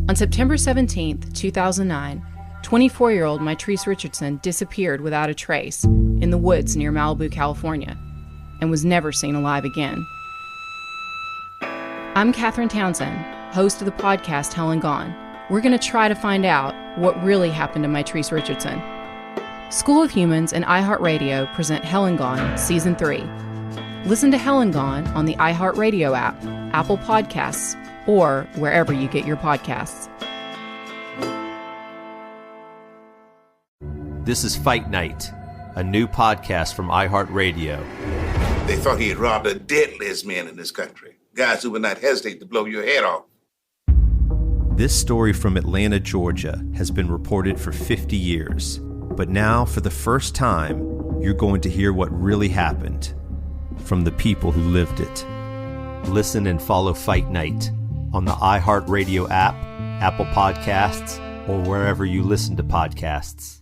On September 17, 2009, 24-year-old Mitrice Richardson disappeared without a trace in the woods near Malibu, California, and was never seen alive again. I'm Katherine Townsend, host of the podcast Hell and Gone. We're going to try to find out what really happened to Mitrice Richardson. School of Humans and iHeartRadio present Hell and Gone Season 3. Listen to Hell and Gone on the iHeartRadio app, Apple Podcasts, or wherever you get your podcasts. This is Fight Night, a new podcast from iHeartRadio. They thought he had robbed the deadliest men in this country. Guys who would not hesitate to blow your head off. This story from Atlanta, Georgia, has been reported for 50 years. But now, for the first time, you're going to hear what really happened from the people who lived it. Listen and follow Fight Night on the iHeartRadio app, Apple Podcasts, or wherever you listen to podcasts.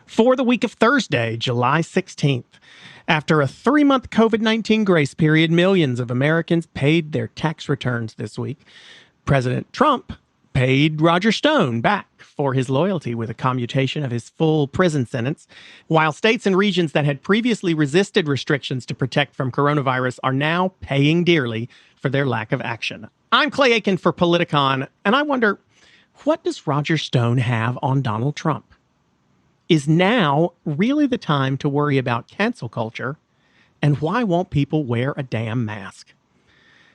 For the week of Thursday, July 16th, after a 3-month COVID-19 grace period, millions of Americans paid their tax returns this week. President Trump paid Roger Stone back for his loyalty with a commutation of his full prison sentence, while states and regions that had previously resisted restrictions to protect from coronavirus are now paying dearly for their lack of action. I'm Clay Aiken for Politicon, and I wonder, what does Roger Stone have on Donald Trump? Is now really the time to worry about cancel culture? And why won't people wear a damn mask?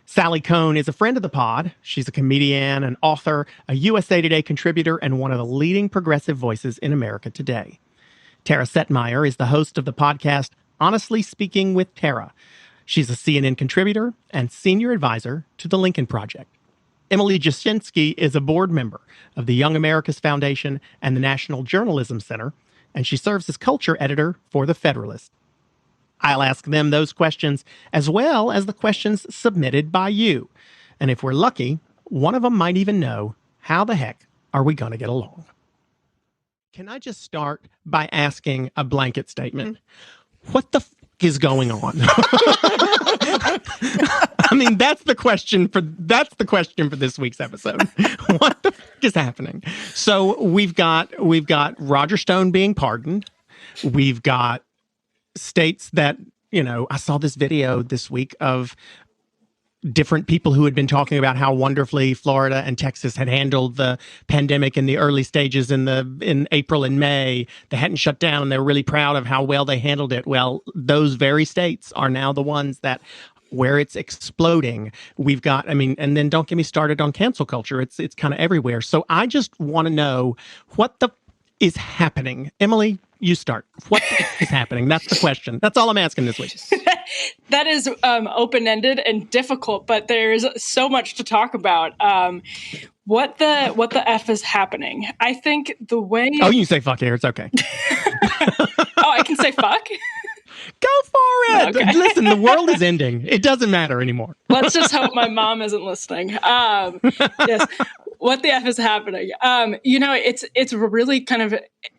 Sally Kohn is a friend of the pod. She's a comedian, an author, a USA Today contributor, and one of the leading progressive voices in America today. Tara Setmayer is the host of the podcast Honestly Speaking with Tara. She's a CNN contributor and senior advisor to the Lincoln Project. Emily Jashinsky is a board member of the Young America's Foundation and the National Journalism Center, and she serves as culture editor for The Federalist. I'll ask them those questions as well as the questions submitted by you. And if we're lucky, one of them might even know, how the heck are we going to get along? Can I just start by asking a blanket statement? What the f*** is going on? I mean, that's the question for this week's episode. What the f*** is happening? So we've got Roger Stone being pardoned. We've got states that, I saw this video this week of different people who had been talking about how wonderfully Florida and Texas had handled the pandemic in the early stages in April and May. They hadn't shut down, and they were really proud of how well they handled it. Well, those very states are now the ones where it's exploding. We've got, and then don't get me started on cancel culture. It's kind of everywhere. So I just want to know what the is happening. Emily, you start. What is happening? That's the question. That's all I'm asking this week. That is open-ended and difficult, but there's so much to talk about. What the F is happening? I think the way... Oh, you can say fuck here. It's okay. Oh, I can say fuck? Go for it. Okay. Listen, the world is ending. It doesn't matter anymore. Let's just hope my mom isn't listening. Yes. What the F is happening? It's really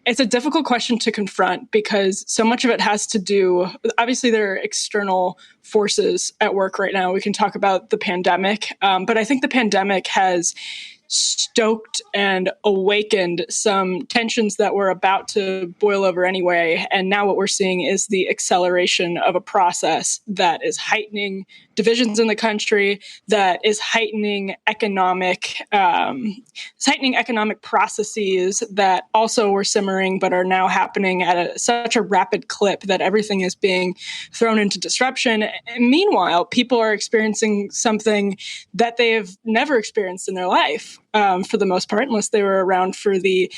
it's a difficult question to confront because so much of it has to do, obviously there are external forces at work right now. We can talk about the pandemic, but I think the pandemic has stoked and awakened some tensions that were about to boil over anyway. And now what we're seeing is the acceleration of a process that is heightening divisions in the country, that is heightening economic processes that also were simmering but are now happening at such a rapid clip that everything is being thrown into disruption. And meanwhile, people are experiencing something that they have never experienced in their life. For the most part, unless they were around for the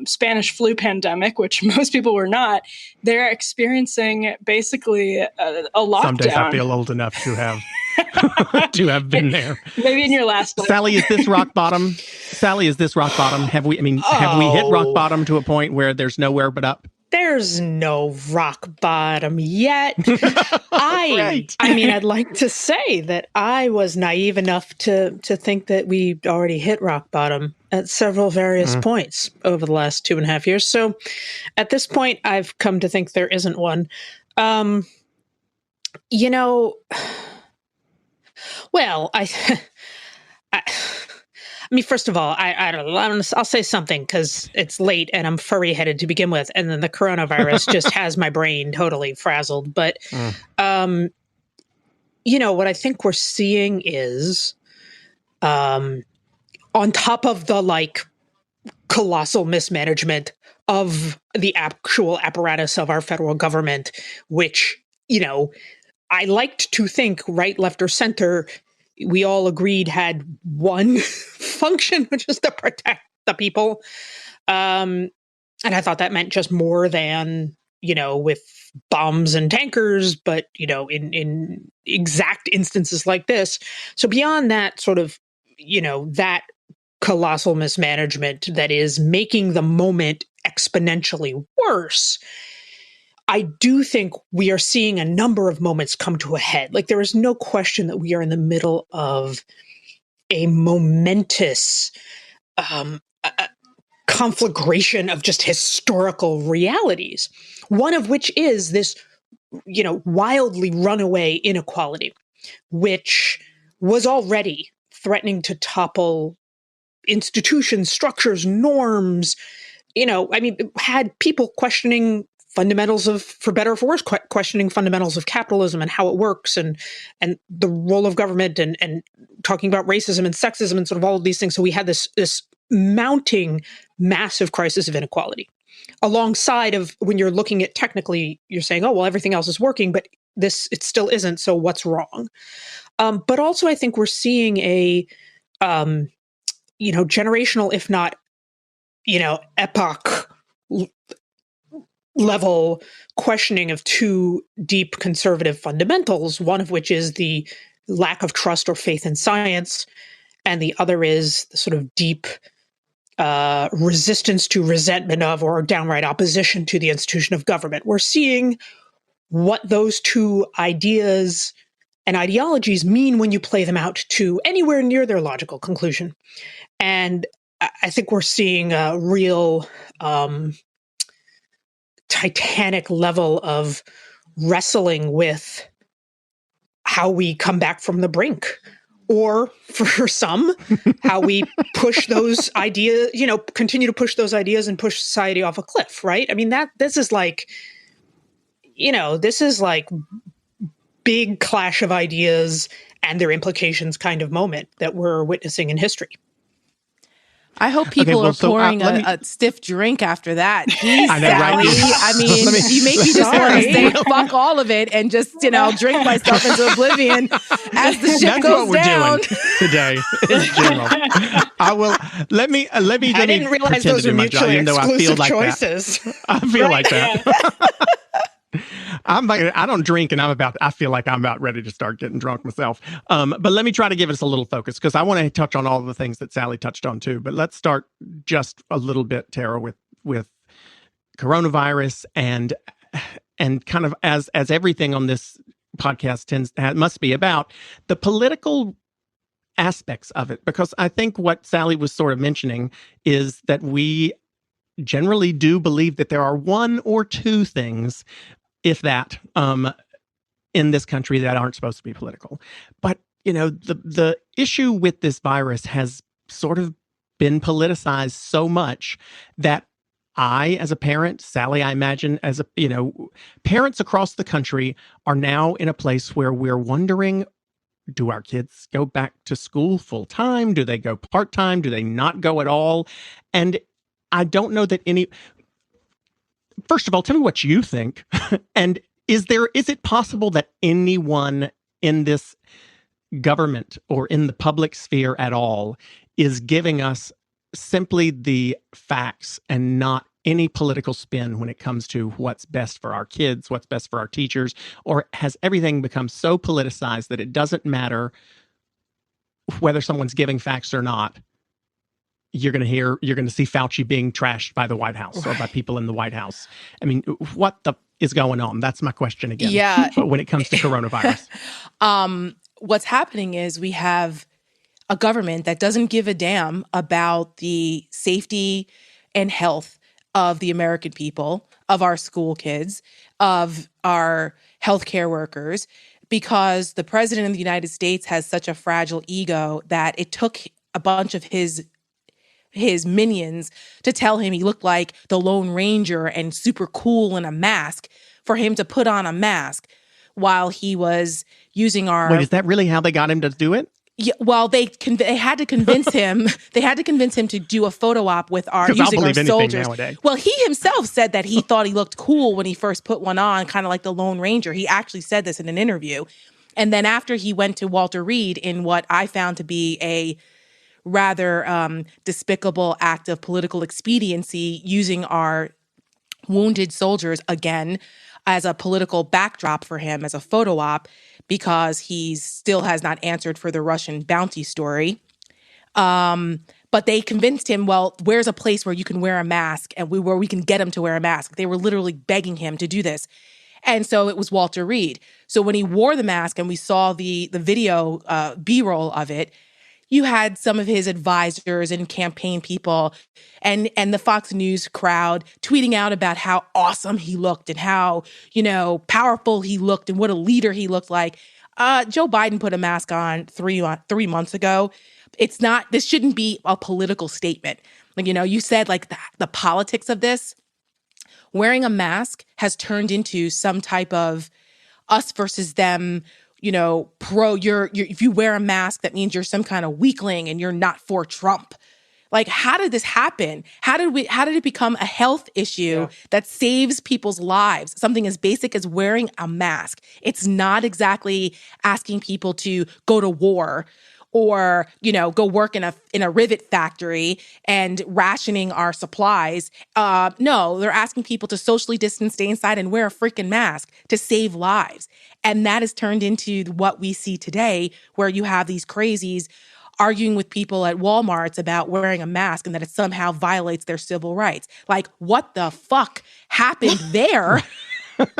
Spanish flu pandemic, which most people were not. They're experiencing basically a lockdown. Some days I feel old enough to have been there. Maybe in your last life. Sally, is this rock bottom? Have we hit rock bottom to a point where there's nowhere but up? There's no rock bottom yet. I'd like to say that I was naive enough to think that we'd already hit rock bottom at several various points over the last 2.5 years. So at this point, I've come to think there isn't one. mean, first of all, I don't know. I'll say something because it's late and I'm furry-headed to begin with, and then the coronavirus just has my brain totally frazzled. But, what I think we're seeing is, on top of the colossal mismanagement of the actual apparatus of our federal government, which I liked to think, right, left, or center, we all agreed had one function, which is to protect the people. And I thought that meant just more than, with bombs and tankers, but, in exact instances like this. So beyond that sort of, that colossal mismanagement that is making the moment exponentially worse, I do think we are seeing a number of moments come to a head. There is no question that we are in the middle of a momentous conflagration of just historical realities, one of which is this, wildly runaway inequality, which was already threatening to topple institutions, structures, norms, had people questioning fundamentals of, for better or for worse, questioning fundamentals of capitalism and how it works and the role of government and talking about racism and sexism and sort of all of these things. So we had this mounting massive crisis of inequality alongside of when you're looking at technically, you're saying, oh, well, everything else is working, but it still isn't. So what's wrong? But also I think we're seeing a, generational, if not, epoch level questioning of two deep conservative fundamentals, one of which is the lack of trust or faith in science, and the other is the sort of deep resistance to, resentment of, or downright opposition to the institution of government. We're seeing what those two ideas and ideologies mean when you play them out to anywhere near their logical conclusion. And I think we're seeing a real titanic level of wrestling with how we come back from the brink, or for some, how we push those ideas, continue to push those ideas and push society off a cliff, right? I mean, this is like big clash of ideas and their implications kind of moment that we're witnessing in history. I hope people are pouring a stiff drink after that. Jeez, I know, Sally. right? I mean, you make me just want to say fuck all of it and just, drink myself into oblivion as the ship goes down. That's what we're doing today in general. I didn't realize those were mutually exclusive choices. I feel like that. I don't drink, and I feel like I'm about ready to start getting drunk myself. But let me try to give us a little focus, because I want to touch on all the things that Sally touched on too. But let's start just a little bit, Tara, with coronavirus and kind of as everything on this podcast must be about the political aspects of it. Because I think what Sally was sort of mentioning is that we generally do believe that there are one or two things, if that, in this country that aren't supposed to be political. But, the issue with this virus has sort of been politicized so much that I, as a parent, Sally, I imagine, as parents across the country are now in a place where we're wondering, do our kids go back to school full time? Do they go part time? Do they not go at all? And I don't know that first of all, tell me what you think. And is it possible that anyone in this government or in the public sphere at all is giving us simply the facts and not any political spin when it comes to what's best for our kids, what's best for our teachers? Or has everything become so politicized that it doesn't matter whether someone's giving facts or not? You're going to see Fauci being trashed by the White House or by people in the White House. I mean, what is going on? That's my question again. Yeah. When it comes to coronavirus. What's happening is we have a government that doesn't give a damn about the safety and health of the American people, of our school kids, of our healthcare workers, because the president of the United States has such a fragile ego that it took a bunch of his his minions to tell him he looked like the Lone Ranger and super cool in a mask, for him to put on a mask while he was using our... Wait, is that really how they got him to do it? Yeah, well, they had to convince him. They had to convince him to do a photo op with our using our soldiers. Nowadays. Well, he himself said that he thought he looked cool when he first put one on, kind of like the Lone Ranger. He actually said this in an interview. And then after he went to Walter Reed in what I found to be a rather despicable act of political expediency, using our wounded soldiers again as a political backdrop for him, as a photo op, because he still has not answered for the Russian bounty story. But they convinced him, well, where's a place where you can wear a mask and where we can get him to wear a mask? They were literally begging him to do this. And so it was Walter Reed. So when he wore the mask and we saw the video B-roll of it, you had some of his advisors and campaign people and the Fox News crowd tweeting out about how awesome he looked and how, powerful he looked and what a leader he looked like. Joe Biden put a mask on 3 months ago. This shouldn't be a political statement. Like, you said like the politics of this. Wearing a mask has turned into some type of us versus them, if you wear a mask, that means you're some kind of weakling and you're not for Trump. Like, how did this happen? How did it become a health issue that saves people's lives? Something as basic as wearing a mask. It's not exactly asking people to go to war or, go work in a rivet factory and rationing our supplies. No, they're asking people to socially distance, stay inside, and wear a freaking mask to save lives. And that has turned into what we see today, where you have these crazies arguing with people at Walmarts about wearing a mask and that it somehow violates their civil rights. Like, what the fuck happened there?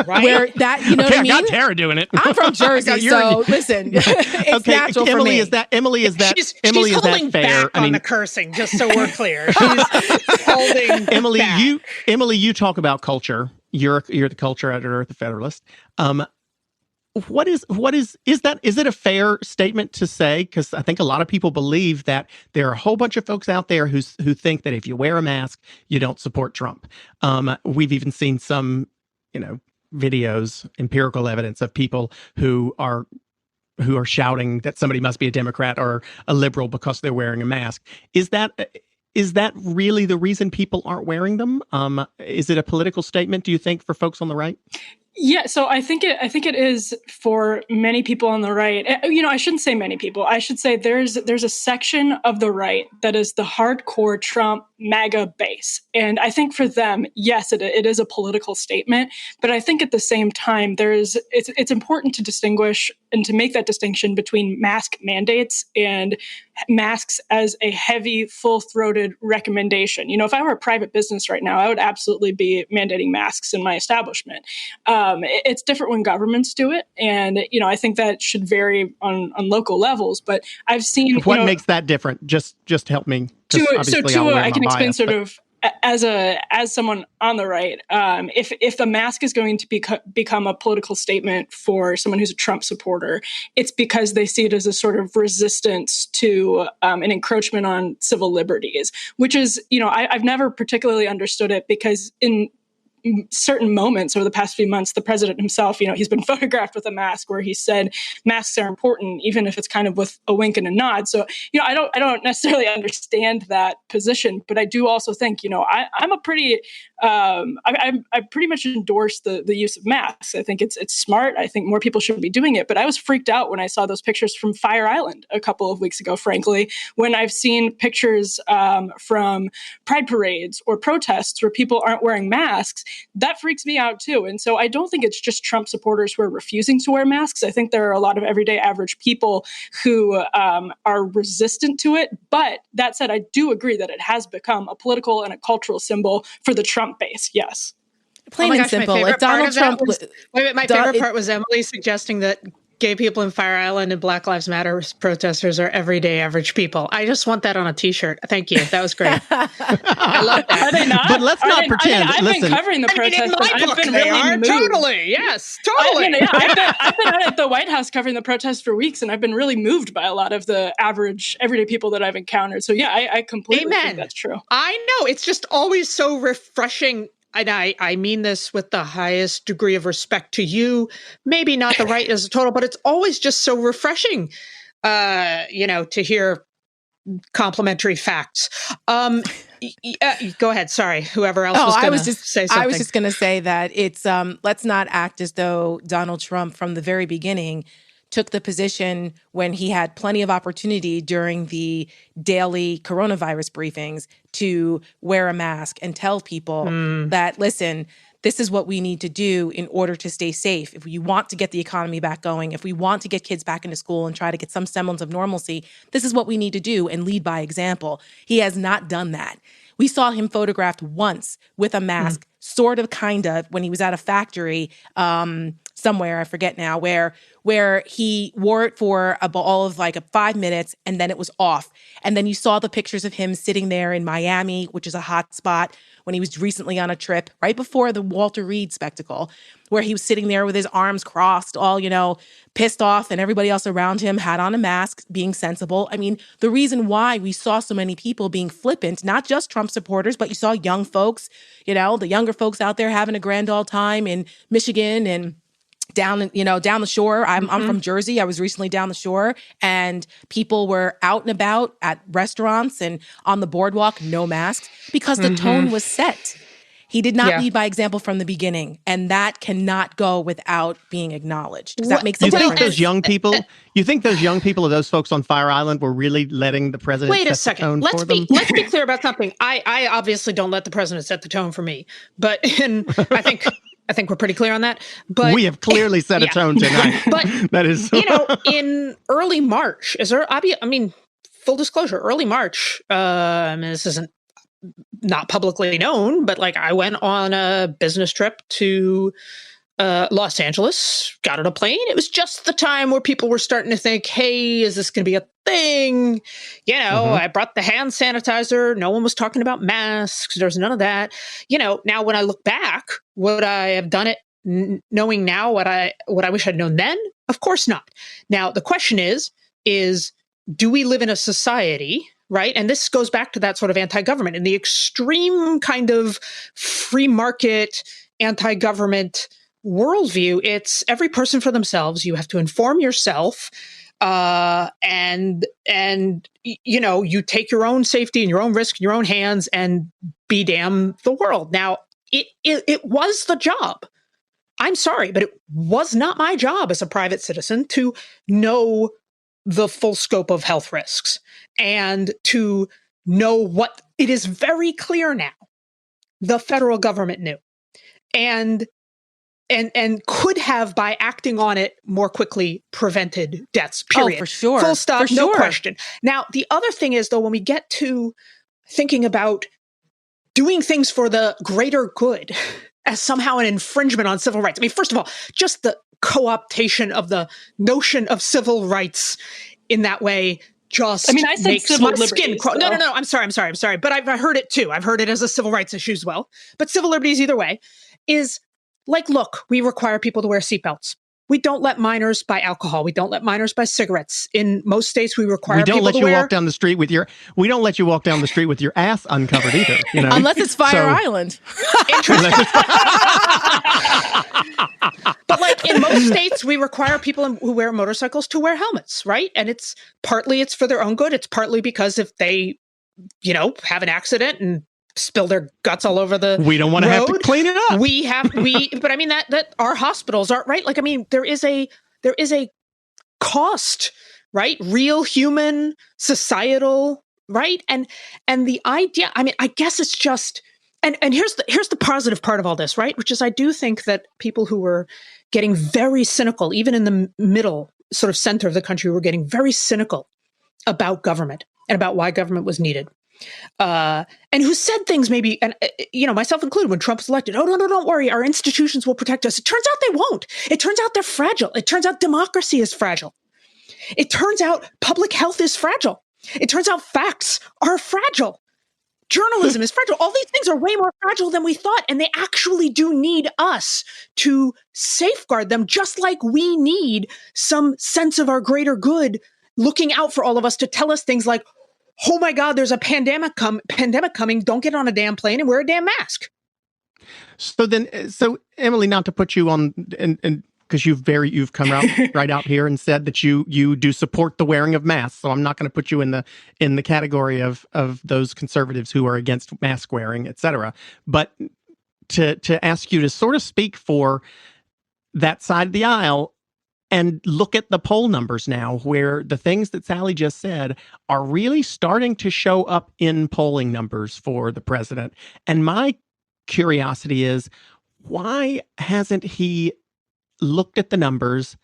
Right? Where that, what I mean? I got Tara doing it. I'm from Jersey, so listen, it's natural Emily, for me. Is that She's is holding that fair? back on the cursing, just so we're clear. She's holding Emily, back. you talk about culture. You're the culture editor at the Federalist. Is it a fair statement to say? Because I think a lot of people believe that there are a whole bunch of folks out there who think that if you wear a mask, you don't support Trump. We've even seen some, videos, empirical evidence of people who are shouting that somebody must be a Democrat or a liberal because they're wearing a mask. Is that really the reason people aren't wearing them? Is it a political statement, do you think, for folks on the right? Yeah, so I think it is for many people on the right. I shouldn't say many people. I should say there's a section of the right that is the hardcore Trump MAGA base. And I think for them, yes, it is a political statement. But I think at the same time, it's important to distinguish and to make that distinction between mask mandates and masks as a heavy, full-throated recommendation. If I were a private business right now, I would absolutely be mandating masks in my establishment. It's different when governments do it. And, I think that should vary on local levels. But I've seen... What makes that different? Just help me. I can explain sort of as someone on the right, if the mask is going to become a political statement for someone who's a Trump supporter, it's because they see it as a sort of resistance to an encroachment on civil liberties, which is, I've never particularly understood it, because in certain moments over the past few months, the president himself, he's been photographed with a mask where he said masks are important, even if it's kind of with a wink and a nod. So, I don't necessarily understand that position, but I do also think, I'm a pretty, I pretty much endorse the use of masks. I think it's smart. I think more people should be doing it. But I was freaked out when I saw those pictures from Fire Island a couple of weeks ago, frankly, when I've seen pictures from pride parades or protests where people aren't wearing masks. That freaks me out too. And so I don't think it's just Trump supporters who are refusing to wear masks. I think there are a lot of everyday average people who are resistant to it. But that said, I do agree that it has become a political and a cultural symbol for the Trump base. Yes. Plain and simple. If Donald Trump my favorite part was Emily suggesting that gay people in Fire Island and Black Lives Matter protesters are everyday average people. I just want that on a T-shirt. Thank you. That was great. I love that. Are they not? But let's not pretend. I've been covering the protests. In my book, I've been they really are. moved. Totally. Yes, totally. I've been out at the White House covering the protests for weeks, and I've been really moved by a lot of the average, everyday people that I've encountered. So yeah, I completely think that's true. I know. It's just always so refreshing. And I mean this with the highest degree of respect to you, maybe not the right as a total, but it's always just so refreshing, to hear complimentary facts. Go ahead. Sorry. Whoever else was going to say something. I was just going to say that it's, let's not act as though Donald Trump from the very beginning took the position when he had plenty of opportunity during the daily coronavirus briefings to wear a mask and tell people that, listen, this is what we need to do in order to stay safe. If you want to get the economy back going, if we want to get kids back into school and try to get some semblance of normalcy, this is what we need to do and lead by example. He has not done that. We saw him photographed once with a mask, sort of, kind of, when he was at a factory somewhere, I forget now, where he wore it for all of 5 minutes and then it was off. And then you saw the pictures of him sitting there in Miami, which is a hot spot, when he was recently on a trip, right before the Walter Reed spectacle, where he was sitting there with his arms crossed, all, pissed off, and everybody else around him had on a mask, being sensible. I mean, the reason why we saw so many people being flippant, not just Trump supporters, but you saw young folks, the younger folks out there having a grand old time in Michigan and down the shore. I'm from Jersey. I was recently down the shore, and people were out and about at restaurants and on the boardwalk, no masks, because the tone was set. He did not lead by example from the beginning, and that cannot go without being acknowledged. Does that make sense? You think those young people or those folks on Fire Island were really letting the president set the tone for them? Let's be clear about something. I obviously don't let the president set the tone for me, but I think we're pretty clear on that. But we have clearly set a tone tonight. But that is, in early March, full disclosure, early March. This isn't not publicly known, but I went on a business trip to Los Angeles, got on a plane. It was just the time where people were starting to think, hey, is this going to be a thing? I brought the hand sanitizer. No one was talking about masks. There's none of that. Now when I look back, would I have done it knowing now what I wish I'd known then? Of course not. Now, the question is do we live in a society, right? And this goes back to that sort of anti-government and the extreme kind of free market anti-government worldview. It's every person for themselves. You have to inform yourself, and you take your own safety and your own risk in your own hands, and be damn the world. Now, it was the job. I'm sorry, but it was not my job as a private citizen to know the full scope of health risks and to know what it is very clear now the federal government knew and could have, by acting on it more quickly, prevented deaths, period. Oh, for sure. Full stop, for no sure. question. Now, the other thing is, though, when we get to thinking about doing things for the greater good as somehow an infringement on civil rights. I mean, first of all, just the co-optation of the notion of civil rights in that way just I said makes civil my skin crawl. liberties. No. I'm sorry. But I've heard it too. I've heard it as a civil rights issue as well. But civil liberties either way is look, we require people to wear seatbelts. We don't let minors buy alcohol. We don't let minors buy cigarettes. In most states, we require people to wear... We don't let you walk down the street with your... We don't let you walk down the street with your ass uncovered either. Unless it's Fire Island. But in most states, we require people who wear motorcycles to wear helmets, right? And it's partly for their own good. It's partly because if they, have an accident and spill their guts all over the we don't want to have to clean it up. But I mean that our hospitals aren't right. There is a cost, right? Real human, societal, right? And the idea, I guess it's just, and here's the positive part of all this, right? Which is I do think that people who were getting very cynical, even in the middle sort of center of the country, were getting very cynical about government and about why government was needed. and who said things maybe, and myself included, when Trump was elected, oh, no, don't worry, our institutions will protect us. It turns out they won't. It turns out they're fragile. It turns out democracy is fragile. It turns out public health is fragile. It turns out facts are fragile. Journalism is fragile. All these things are way more fragile than we thought, and they actually do need us to safeguard them, just like we need some sense of our greater good looking out for all of us to tell us things like, oh my God, there's a pandemic coming. Don't get on a damn plane and wear a damn mask. So Emily, not to put you on, and because you've come out right out here and said that you do support the wearing of masks. So I'm not going to put you in the category of those conservatives who are against mask wearing, et cetera. But to ask you to sort of speak for that side of the aisle and look at the poll numbers now, where the things that Sally just said are really starting to show up in polling numbers for the president. And my curiosity is, why hasn't he looked at the numbers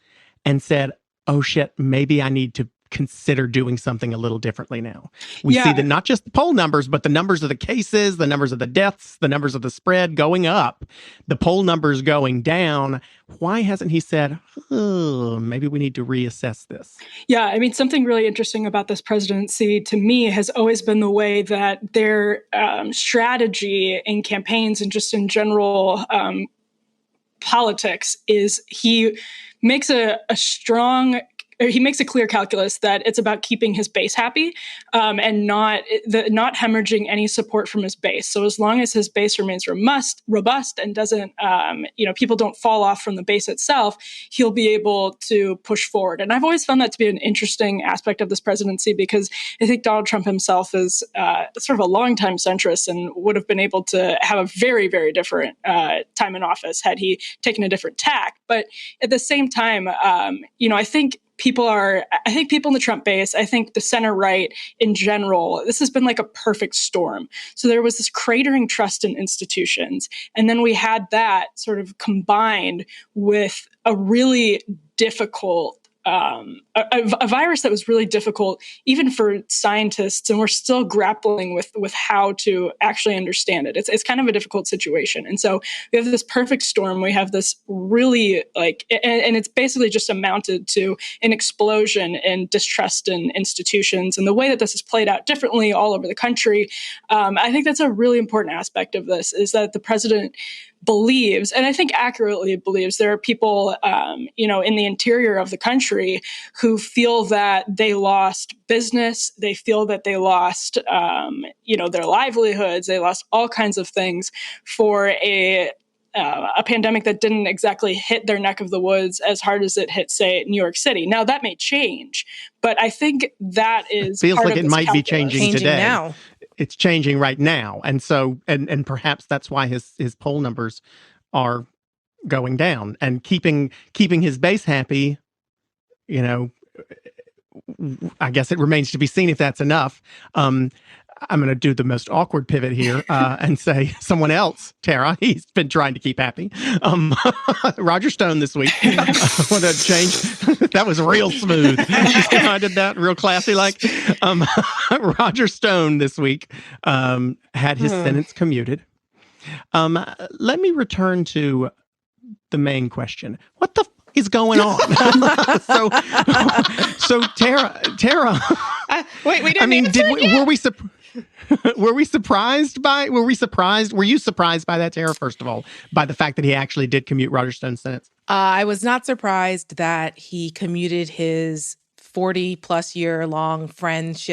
and said, oh shit, maybe I need to consider doing something a little differently now? We see that not just the poll numbers, but the numbers of the cases, the numbers of the deaths, the numbers of the spread going up, the poll numbers going down. Why hasn't he said, oh, maybe we need to reassess this? Yeah, I mean, something really interesting about this presidency to me has always been the way that their strategy in campaigns and just in general politics is he makes a clear calculus that it's about keeping his base happy and not hemorrhaging any support from his base. So as long as his base remains robust and doesn't, people don't fall off from the base itself, he'll be able to push forward. And I've always found that to be an interesting aspect of this presidency, because I think Donald Trump himself is sort of a longtime centrist and would have been able to have a very, very different time in office had he taken a different tack. But at the same time, I think people in the Trump base, I think the center right in general, this has been like a perfect storm. So there was this cratering trust in institutions. And then we had that sort of combined with a really difficult a virus that was really difficult, even for scientists, and we're still grappling with how to actually understand it. It's kind of a difficult situation. And so we have this perfect storm. We have this really and it's basically just amounted to an explosion in distrust in institutions. And the way that this has played out differently all over the country, I think that's a really important aspect of this, is that the president believes, and I think accurately believes, there are people, in the interior of the country who feel that they lost business. They feel that they lost, their livelihoods. They lost all kinds of things for a pandemic that didn't exactly hit their neck of the woods as hard as it hit, say, New York City. Now that may change, but I think that is feels like it might be changing today. Now. It's changing right now, and so and perhaps that's why his poll numbers are going down, and keeping his base happy. I guess it remains to be seen if that's enough. I'm going to do the most awkward pivot here and say someone else, Tara. He's been trying to keep happy. Roger Stone this week. Want to change? That was real smooth. I did that real classy. Roger Stone this week had his sentence commuted. Let me return to the main question. What the is going on? so Tara. Wait, we didn't. Were you surprised by that, Tara, first of all, by the fact that he actually did commute Roger Stone's sentence? I was not surprised that he commuted his 40-plus year long friends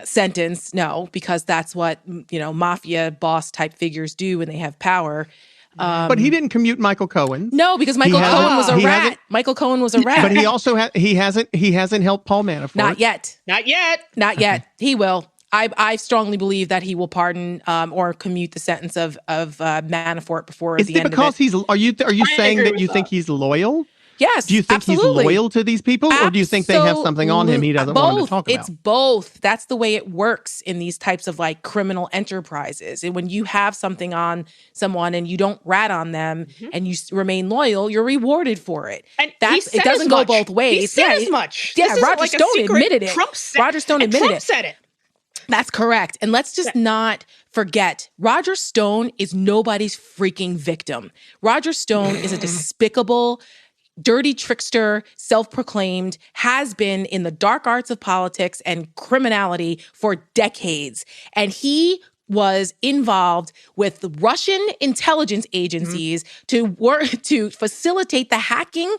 sentence. No, because that's what, mafia boss type figures do when they have power. But he didn't commute Michael Cohen. No, because Michael Cohen was a rat. Michael Cohen was a rat. But he also he hasn't helped Paul Manafort. Not yet. Not yet. He will. I strongly believe that he will pardon or commute the sentence of Manafort before the end of it. Are you saying that you think he's loyal? Yes, Do you think absolutely. he's loyal to these people, or do you think they have something on him he doesn't want him to talk about? It's both. That's the way it works in these types of like criminal enterprises. And when you have something on someone and you don't rat on them and you remain loyal, you're rewarded for it. And it doesn't go both ways. He said as much. Yeah, This isn't Roger like a Stone secret. admitted it. Roger Stone admitted Trump it. said it. That's correct. And let's just not forget, Roger Stone is nobody's freaking victim. Roger Stone is a despicable, dirty trickster, self-proclaimed, has been in the dark arts of politics and criminality for decades. And he was involved with the Russian intelligence agencies to facilitate the hacking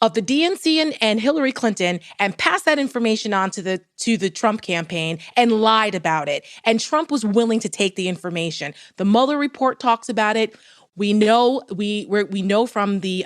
of the DNC and Hillary Clinton and pass that information on to the Trump campaign and lied about it. And Trump was willing to take the information. The Mueller report talks about it. We know we know from the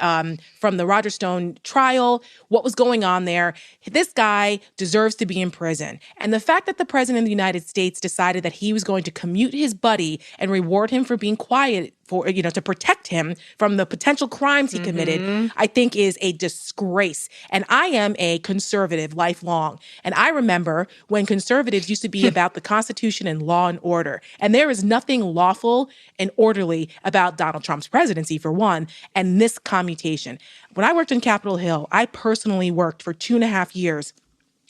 Roger Stone trial what was going on there. This guy deserves to be in prison. And the fact that the president of the United States decided that he was going to commute his buddy and reward him for being quiet, for to protect him from the potential crimes he committed, I think is a disgrace. And I am a conservative lifelong. And I remember when conservatives used to be about the Constitution and law and order. And there is nothing lawful and orderly about Donald Trump's presidency, for one, and this commutation. When I worked on Capitol Hill, I personally worked for 2.5 years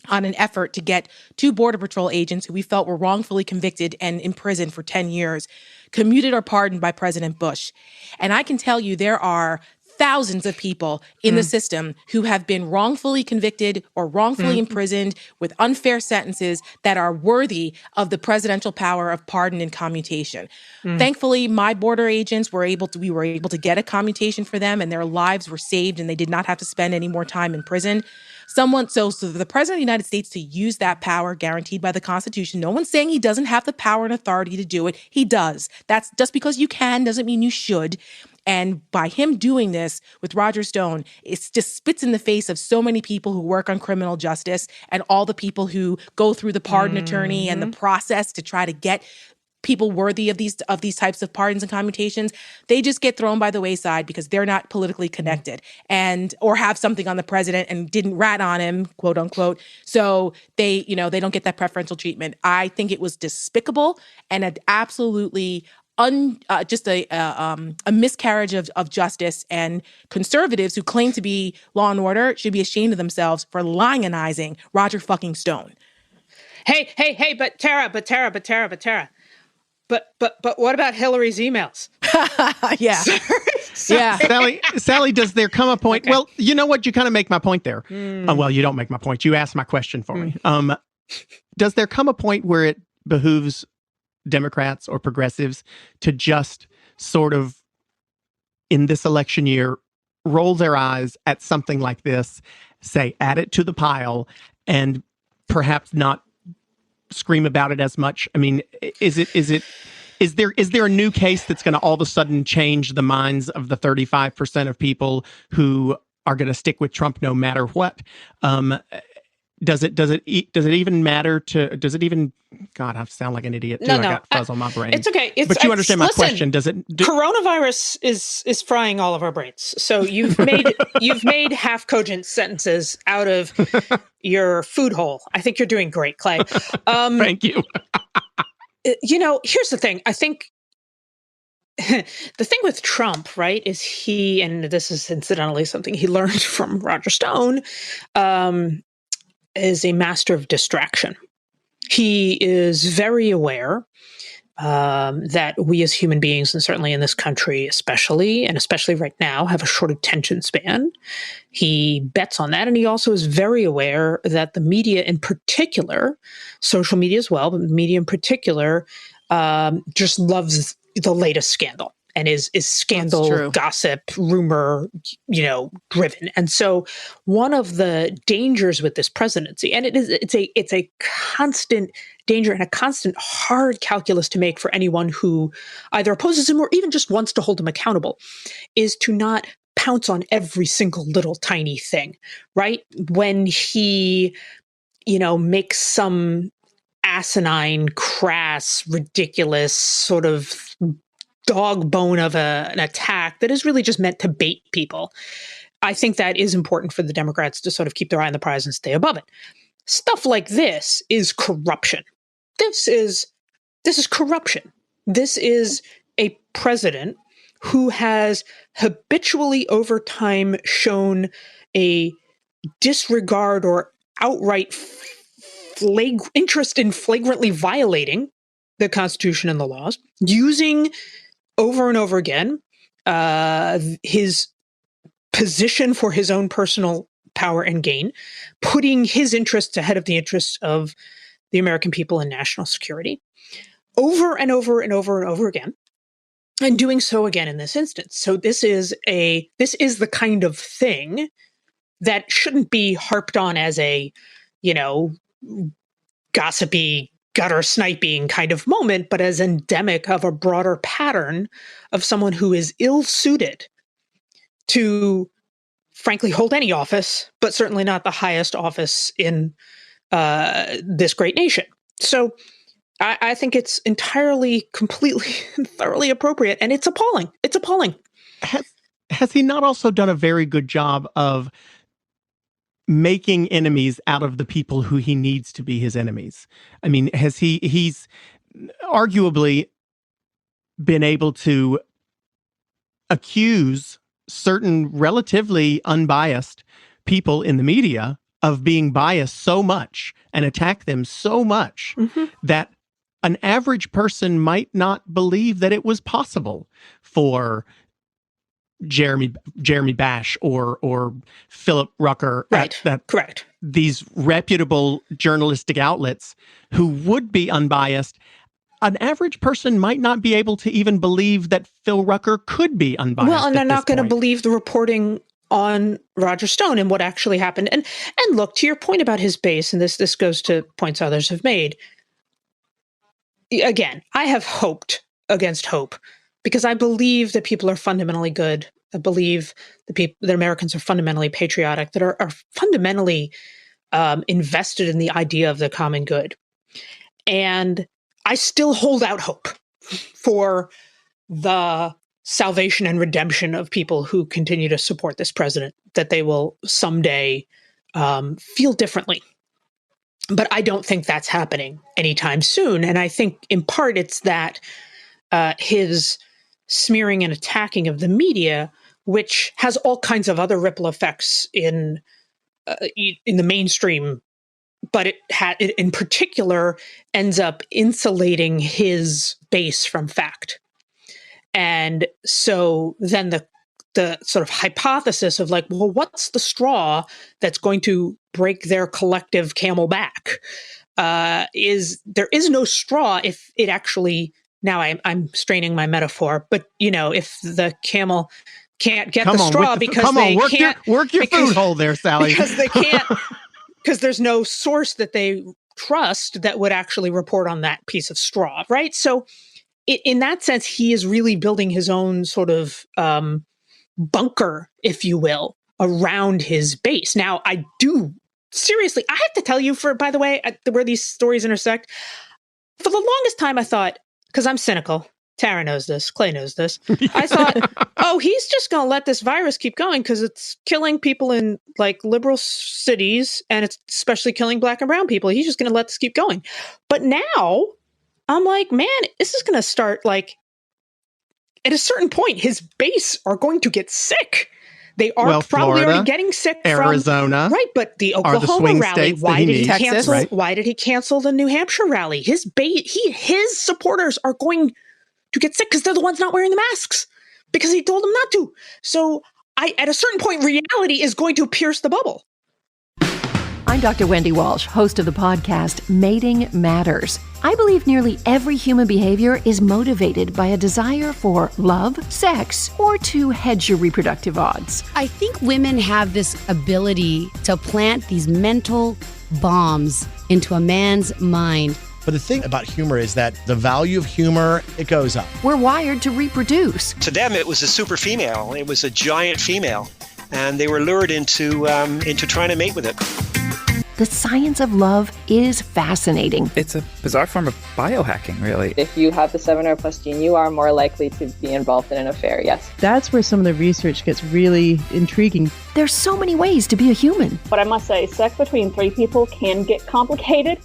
on an effort to get 2 Border Patrol agents who we felt were wrongfully convicted and imprisoned for 10 years, commuted or pardoned by President Bush. And I can tell you there are thousands of people in the system who have been wrongfully convicted or wrongfully imprisoned with unfair sentences that are worthy of the presidential power of pardon and commutation. Thankfully, my border agents we were able to get a commutation for them, and their lives were saved and they did not have to spend any more time in prison. So the president of the United States to use that power guaranteed by the Constitution, no one's saying he doesn't have the power and authority to do it. He does. That's just because you can doesn't mean you should. And by him doing this with Roger Stone, it just spits in the face of so many people who work on criminal justice and all the people who go through the pardon attorney and the process to try to get people worthy of these types of pardons and commutations. They just get thrown by the wayside because they're not politically connected or have something on the president and didn't rat on him, quote unquote. So they don't get that preferential treatment. I think it was despicable and an absolutely just a miscarriage of justice, and conservatives who claim to be law and order should be ashamed of themselves for lionizing Roger fucking Stone. Hey, but Tara. But what about Hillary's emails? Yeah. Sorry. Yeah. Sally, does there come a point? Okay. Well, you know what? You kind of make my point there. Well, you don't make my point. You asked my question for me. Does there come a point where it behooves Democrats or progressives to just sort of, in this election year, roll their eyes at something like this, say, add it to the pile, and perhaps not scream about it as much? I mean, is there a new case that's going to all of a sudden change the minds of the 35% of people who are going to stick with Trump no matter what? Does it even matter to? Does it even? God, I sound like an idiot too. No, I got fuzz on my brain. It's okay. But you understand my question. Does it? Coronavirus is frying all of our brains. So you've made half cogent sentences out of your food hole. I think you're doing great, Clay. Thank you. Here's the thing. I think the thing with Trump, right, is he, and this is incidentally something he learned from Roger Stone, is a master of distraction. He is very aware that we as human beings, and certainly in this country especially right now, have a short attention span. He bets on that, and he also is very aware that the media in particular, social media as well, but media in particular, just loves the latest scandal. And is scandal, gossip, rumor, driven. And so one of the dangers with this presidency, and it's a constant danger and a constant hard calculus to make for anyone who either opposes him or even just wants to hold him accountable, is to not pounce on every single little tiny thing, right? When he, makes some asinine, crass, ridiculous sort of dog bone of an attack that is really just meant to bait people. I think that is important for the Democrats to sort of keep their eye on the prize and stay above it. Stuff like this is corruption. This is corruption. This is a president who has habitually over time shown a disregard or outright interest in flagrantly violating the Constitution and the laws, using over and over again his position for his own personal power and gain, putting his interests ahead of the interests of the American people and national security, over and over and over and over again, and doing so again in this instance. So this is the kind of thing that shouldn't be harped on as a, gossipy, gutter sniping kind of moment, but as endemic of a broader pattern of someone who is ill-suited to, frankly, hold any office, but certainly not the highest office in this great nation. So I think it's entirely, completely, thoroughly appropriate, and it's appalling. It's appalling. Has he not also done a very good job of making enemies out of the people who he needs to be his enemies? I mean, he's arguably been able to accuse certain relatively unbiased people in the media of being biased so much and attack them so much that an average person might not believe that it was possible for Jeremy Bash or Philip Rucker, correct, these reputable journalistic outlets who would be unbiased. An average person might not be able to even believe that Phil Rucker could be unbiased. Well, and they're not going to believe the reporting on Roger Stone and what actually happened. And look, to your point about his base, and this goes to points others have made. Again, I have hoped against hope, because I believe that people are fundamentally good. I believe that Americans are fundamentally patriotic, that are fundamentally invested in the idea of the common good. And I still hold out hope for the salvation and redemption of people who continue to support this president, that they will someday feel differently. But I don't think that's happening anytime soon. And I think in part it's that his smearing and attacking of the media, which has all kinds of other ripple effects in the mainstream, but it in particular ends up insulating his base from fact. And so then the sort of hypothesis of like, well, what's the straw that's going to break their collective camel back? Is there is no straw if it actually, now I'm straining my metaphor, but if the camel can't get the straw because they can't work your food hole there, Sally. Because they can't, because there's no source that they trust that would actually report on that piece of straw, right? So in that sense, he is really building his own sort of bunker, if you will, around his base. Now, I have to tell you, by the way, where these stories intersect, for the longest time I thought, because I'm cynical, Tara knows this, Clay knows this, I thought, oh, he's just going to let this virus keep going because it's killing people in like liberal cities, and it's especially killing Black and brown people. He's just going to let this keep going. But now I'm like, man, this is going to start like, at a certain point, his base are going to get sick. They are probably already getting sick Arizona, right? But the Oklahoma rally, why did he cancel? Right? Why did he cancel the New Hampshire rally? His supporters are going to get sick because they're the ones not wearing the masks because he told them not to. So at a certain point, reality is going to pierce the bubble. I'm Dr. Wendy Walsh, host of the podcast Mating Matters. I believe nearly every human behavior is motivated by a desire for love, sex, or to hedge your reproductive odds. I think women have this ability to plant these mental bombs into a man's mind. But the thing about humor is that the value of humor, it goes up. We're wired to reproduce. To them, it was a super female. It was a giant female. And they were lured into trying to mate with it. The science of love is fascinating. It's a bizarre form of biohacking, really. If you have the 7R+ gene, you are more likely to be involved in an affair, yes. That's where some of the research gets really intriguing. There's so many ways to be a human. But I must say, sex between 3 people can get complicated.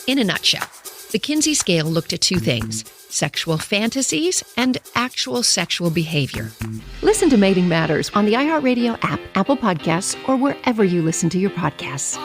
In a nutshell, the Kinsey scale looked at 2 things: sexual fantasies and actual sexual behavior. Listen to Mating Matters on the iHeartRadio app, Apple Podcasts, or wherever you listen to your podcasts.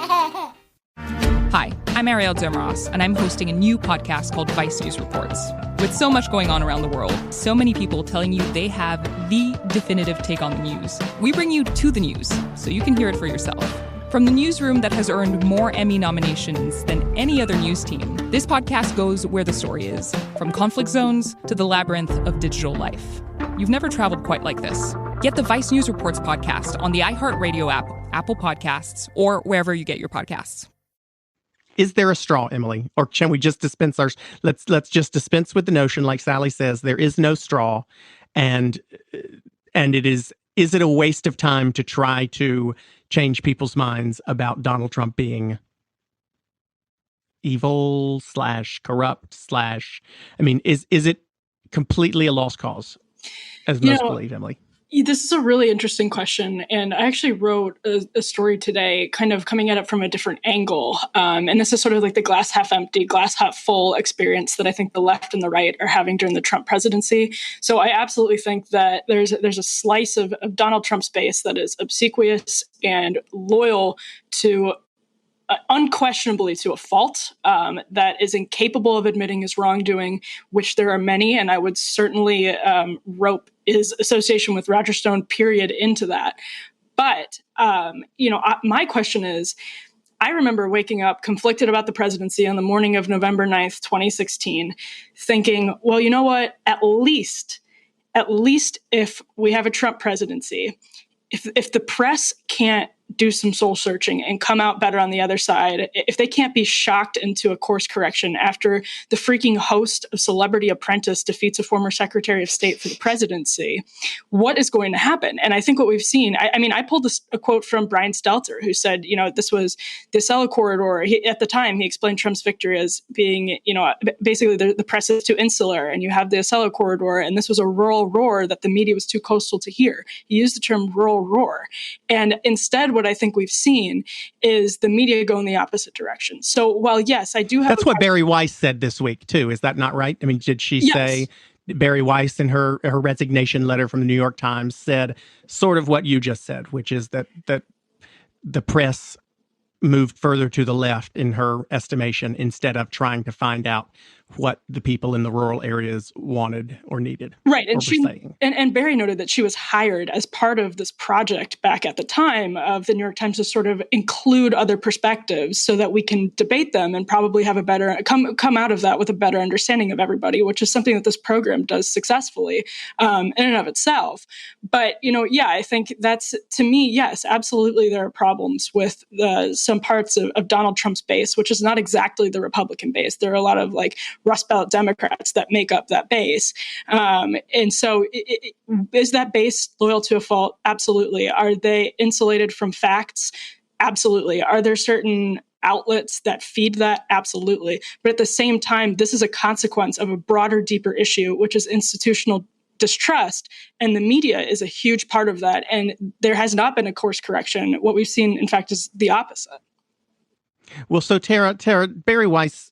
Hi, I'm Ariel Zimros, and I'm hosting a new podcast called Vice News Reports. With so much going on around the world, so many people telling you they have the definitive take on the news, we bring you to the news so you can hear it for yourself. From the newsroom that has earned more Emmy nominations than any other news team, this podcast goes where the story is, from conflict zones to the labyrinth of digital life. You've never traveled quite like this. Get the Vice News Reports podcast on the iHeartRadio app, Apple Podcasts, or wherever you get your podcasts. Is there a straw, Emily? Or can we just dispense our... Let's just dispense with the notion, like Sally says, there is no straw, and it is it a waste of time to try to change people's minds about Donald Trump being evil / corrupt / I mean, is it completely a lost cause, as most believe, Emily? This is a really interesting question. And I actually wrote a story today kind of coming at it from a different angle. And this is sort of like the glass half empty, glass half full experience that I think the left and the right are having during the Trump presidency. So I absolutely think that there's a slice of Donald Trump's base that is obsequious and loyal to unquestionably to a fault, that is incapable of admitting his wrongdoing, which there are many, and I would certainly rope his association with Roger Stone, period, into that. But, my question is, I remember waking up conflicted about the presidency on the morning of November 9th, 2016, thinking, well, you know what, at least if we have a Trump presidency, if the press can't do some soul searching and come out better on the other side, if they can't be shocked into a course correction after the freaking host of Celebrity Apprentice defeats a former Secretary of State for the presidency, what is going to happen? And I think what we've seen, I pulled a quote from Brian Stelter, who said, this was the Acela corridor. At the time, he explained Trump's victory as being, basically the press is too insular, and you have the Acela corridor, and this was a rural roar that the media was too coastal to hear. He used the term rural roar. And instead, what I think we've seen is the media go in the opposite direction. So while, yes, I do have... That's what Barry Weiss said this week, too. Is that not right? I mean, did she say... Barry Weiss, in her resignation letter from the New York Times, said sort of what you just said, which is that the press moved further to the left, in her estimation, instead of trying to find out what the people in the rural areas wanted or needed. Right. And Barry noted that she was hired as part of this project back at the time of the New York Times to sort of include other perspectives so that we can debate them and probably have a better come out of that with a better understanding of everybody, which is something that this program does successfully in and of itself. But, I think that's, to me, yes, absolutely there are problems with some parts of Donald Trump's base, which is not exactly the Republican base. There are a lot of Rust Belt Democrats that make up that base. And so is that base loyal to a fault? Absolutely. Are they insulated from facts? Absolutely. Are there certain outlets that feed that? Absolutely. But at the same time, this is a consequence of a broader, deeper issue, which is institutional distrust. And the media is a huge part of that. And there has not been a course correction. What we've seen, in fact, is the opposite. Well, so Tara, Barry Weiss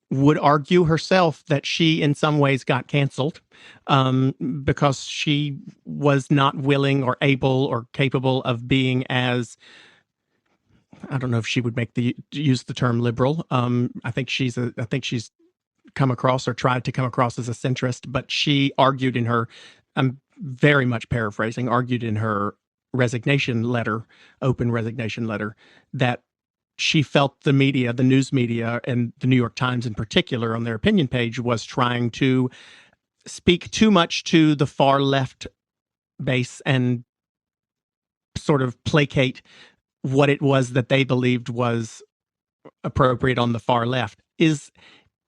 would argue herself that she in some ways got canceled because she was not willing or able or capable of being as, I don't know if she would use the term liberal. I think she's come across or tried to come across as a centrist, but she argued in her, I'm very much paraphrasing, argued in her resignation letter, open resignation letter, that she felt the media, the news media, and the New York Times in particular on their opinion page was trying to speak too much to the far left base and sort of placate what it was that they believed was appropriate on the far left. Is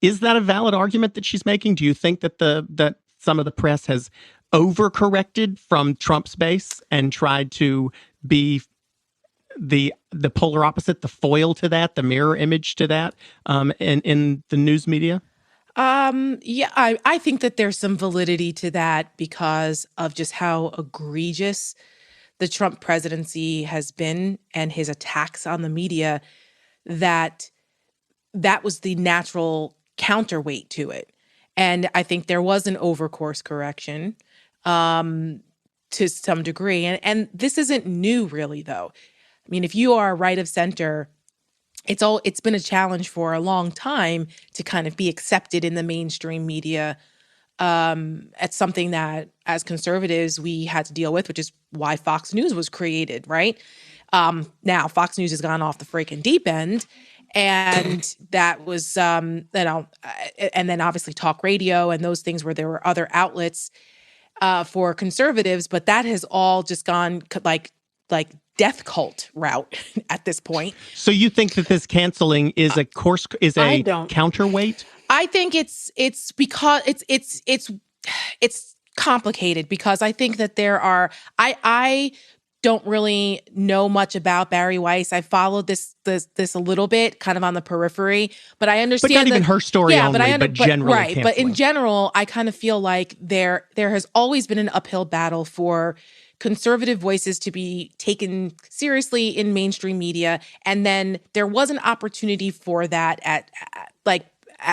that a valid argument that she's making? Do you think that that some of the press has overcorrected from Trump's base and tried to be the polar opposite, the foil to that, the mirror image to that, in the news media? Yeah, I think that there's some validity to that because of just how egregious the Trump presidency has been and his attacks on the media, that was the natural counterweight to it. And I think there was an overcourse correction to some degree. And this isn't new, really, though. I mean, if you are right of center, it's been a challenge for a long time to kind of be accepted in the mainstream media. It's something that as conservatives we had to deal with, which is why Fox News was created, right? Now Fox News has gone off the freaking deep end, and that was, and then obviously talk radio and those things where there were other outlets for conservatives, but that has all just gone like death cult route at this point. So you think that this canceling is a counterweight? I think it's because it's complicated, because I think that there are I don't really know much about Barry Weiss. I followed this a little bit, kind of on the periphery, but I understand. But not even her story only, but generally right. canceling. But in general, I kind of feel like there has always been an uphill battle for conservative voices to be taken seriously in mainstream media, and then there was an opportunity for that at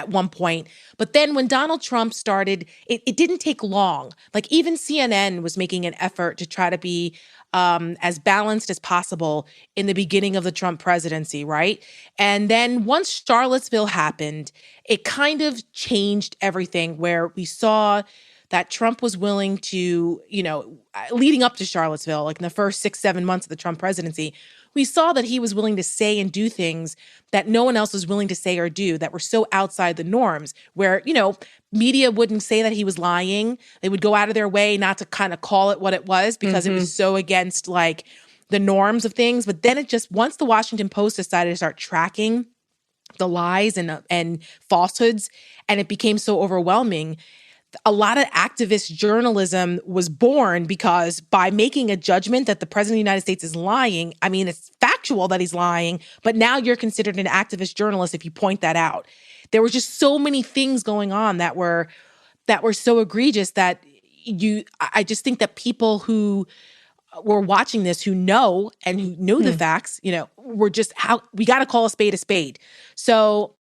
one point. But then when Donald Trump started, it didn't take long. Like even CNN was making an effort to try to be as balanced as possible in the beginning of the Trump presidency, right? And then once Charlottesville happened, it kind of changed everything, where we saw that Trump was willing to, leading up to Charlottesville, like in the first 6-7 months of the Trump presidency, we saw that he was willing to say and do things that no one else was willing to say or do, that were so outside the norms, where, media wouldn't say that he was lying. They would go out of their way not to kind of call it what it was, because it was so against like the norms of things. But then once the Washington Post decided to start tracking the lies and falsehoods, and it became so overwhelming, a lot of activist journalism was born, because by making a judgment that the president of the United States is lying, I mean, it's factual that he's lying, but now you're considered an activist journalist if you point that out. There were just so many things going on that were so egregious that I just think that people who were watching this, who know the facts, were just, we got to call a spade. So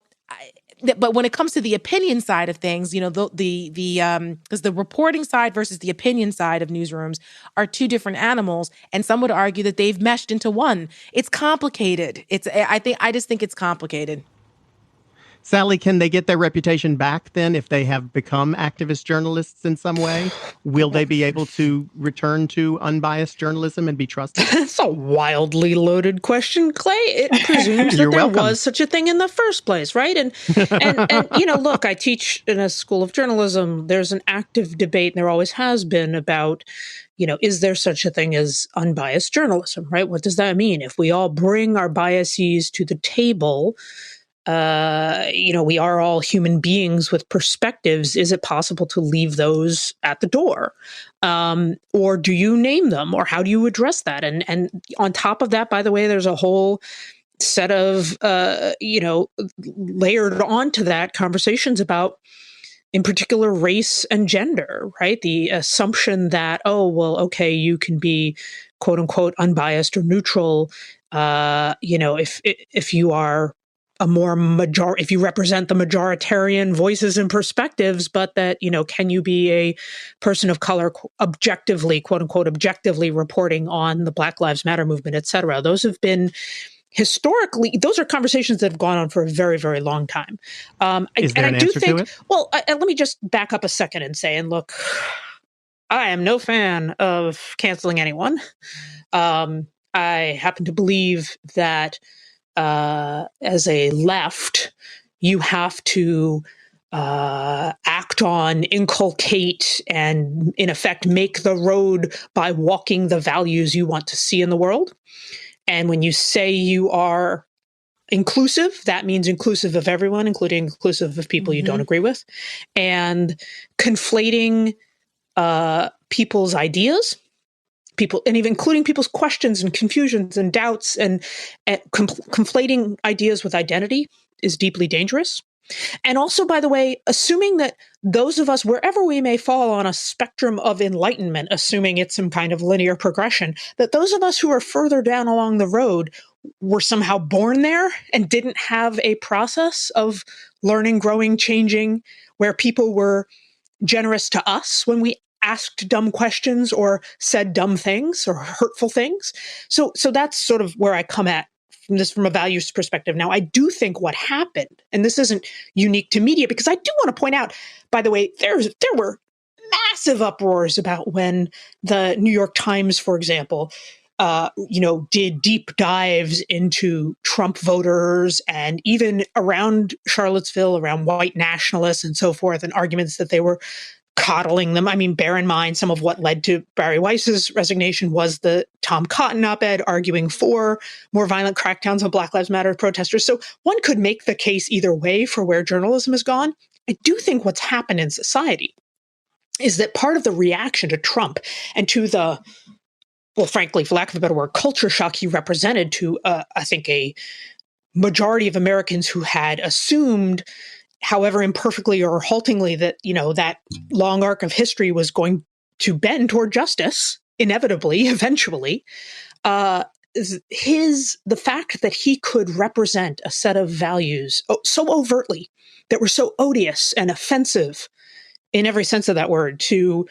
but when it comes to the opinion side of things, because the reporting side versus the opinion side of newsrooms are two different animals, and some would argue that they've meshed into one. It's complicated. I just think it's complicated. Sally, can they get their reputation back then if they have become activist journalists in some way? Will they be able to return to unbiased journalism and be trusted? That's a wildly loaded question, Clay. It presumes that there was such a thing in the first place, right? And look, I teach in a school of journalism. There's an active debate, and there always has been, about, is there such a thing as unbiased journalism, right? What does that mean? If we all bring our biases to the table, we are all human beings with perspectives. Is it possible to leave those at the door? Or do you name them? Or how do you address that? And on top of that, by the way, there's a whole set of, layered onto that conversations about, in particular, race and gender, right? The assumption that, you can be quote unquote unbiased or neutral, if you are if you represent the majoritarian voices and perspectives, but that, can you be a person of color objectively, quote unquote, objectively reporting on the Black Lives Matter movement, et cetera. Those have been historically, those are conversations that have gone on for a very, very long time. Is there an answer to it? Well, let me just back up a second and say, and look, I am no fan of canceling anyone. I happen to believe that as a left, you have to act on, inculcate, and in effect make the road by walking the values you want to see in the world. And when you say you are inclusive, that means inclusive of everyone, including inclusive of people you don't agree with. And conflating people's ideas people, and even including people's questions and confusions and doubts and conflating ideas with identity is deeply dangerous. And also, by the way, assuming that those of us, wherever we may fall on a spectrum of enlightenment, assuming it's some kind of linear progression, that those of us who are further down along the road were somehow born there and didn't have a process of learning, growing, changing, where people were generous to us when we asked dumb questions or said dumb things or hurtful things. So that's sort of where I come at from a values perspective. Now, I do think what happened, and this isn't unique to media, because I do want to point out, by the way, there were massive uproars about when the New York Times, for example, did deep dives into Trump voters and even around Charlottesville, around white nationalists and so forth, and arguments that they were coddling them. I mean, bear in mind, some of what led to Barry Weiss's resignation was the Tom Cotton op-ed arguing for more violent crackdowns on Black Lives Matter protesters. So one could make the case either way for where journalism has gone. I do think what's happened in society is that part of the reaction to Trump and to the, well, frankly, for lack of a better word, culture shock he represented to, I think, a majority of Americans who had assumed, however imperfectly or haltingly, that, that long arc of history was going to bend toward justice, inevitably, eventually. The fact that he could represent a set of values so overtly that were so odious and offensive in every sense of that word to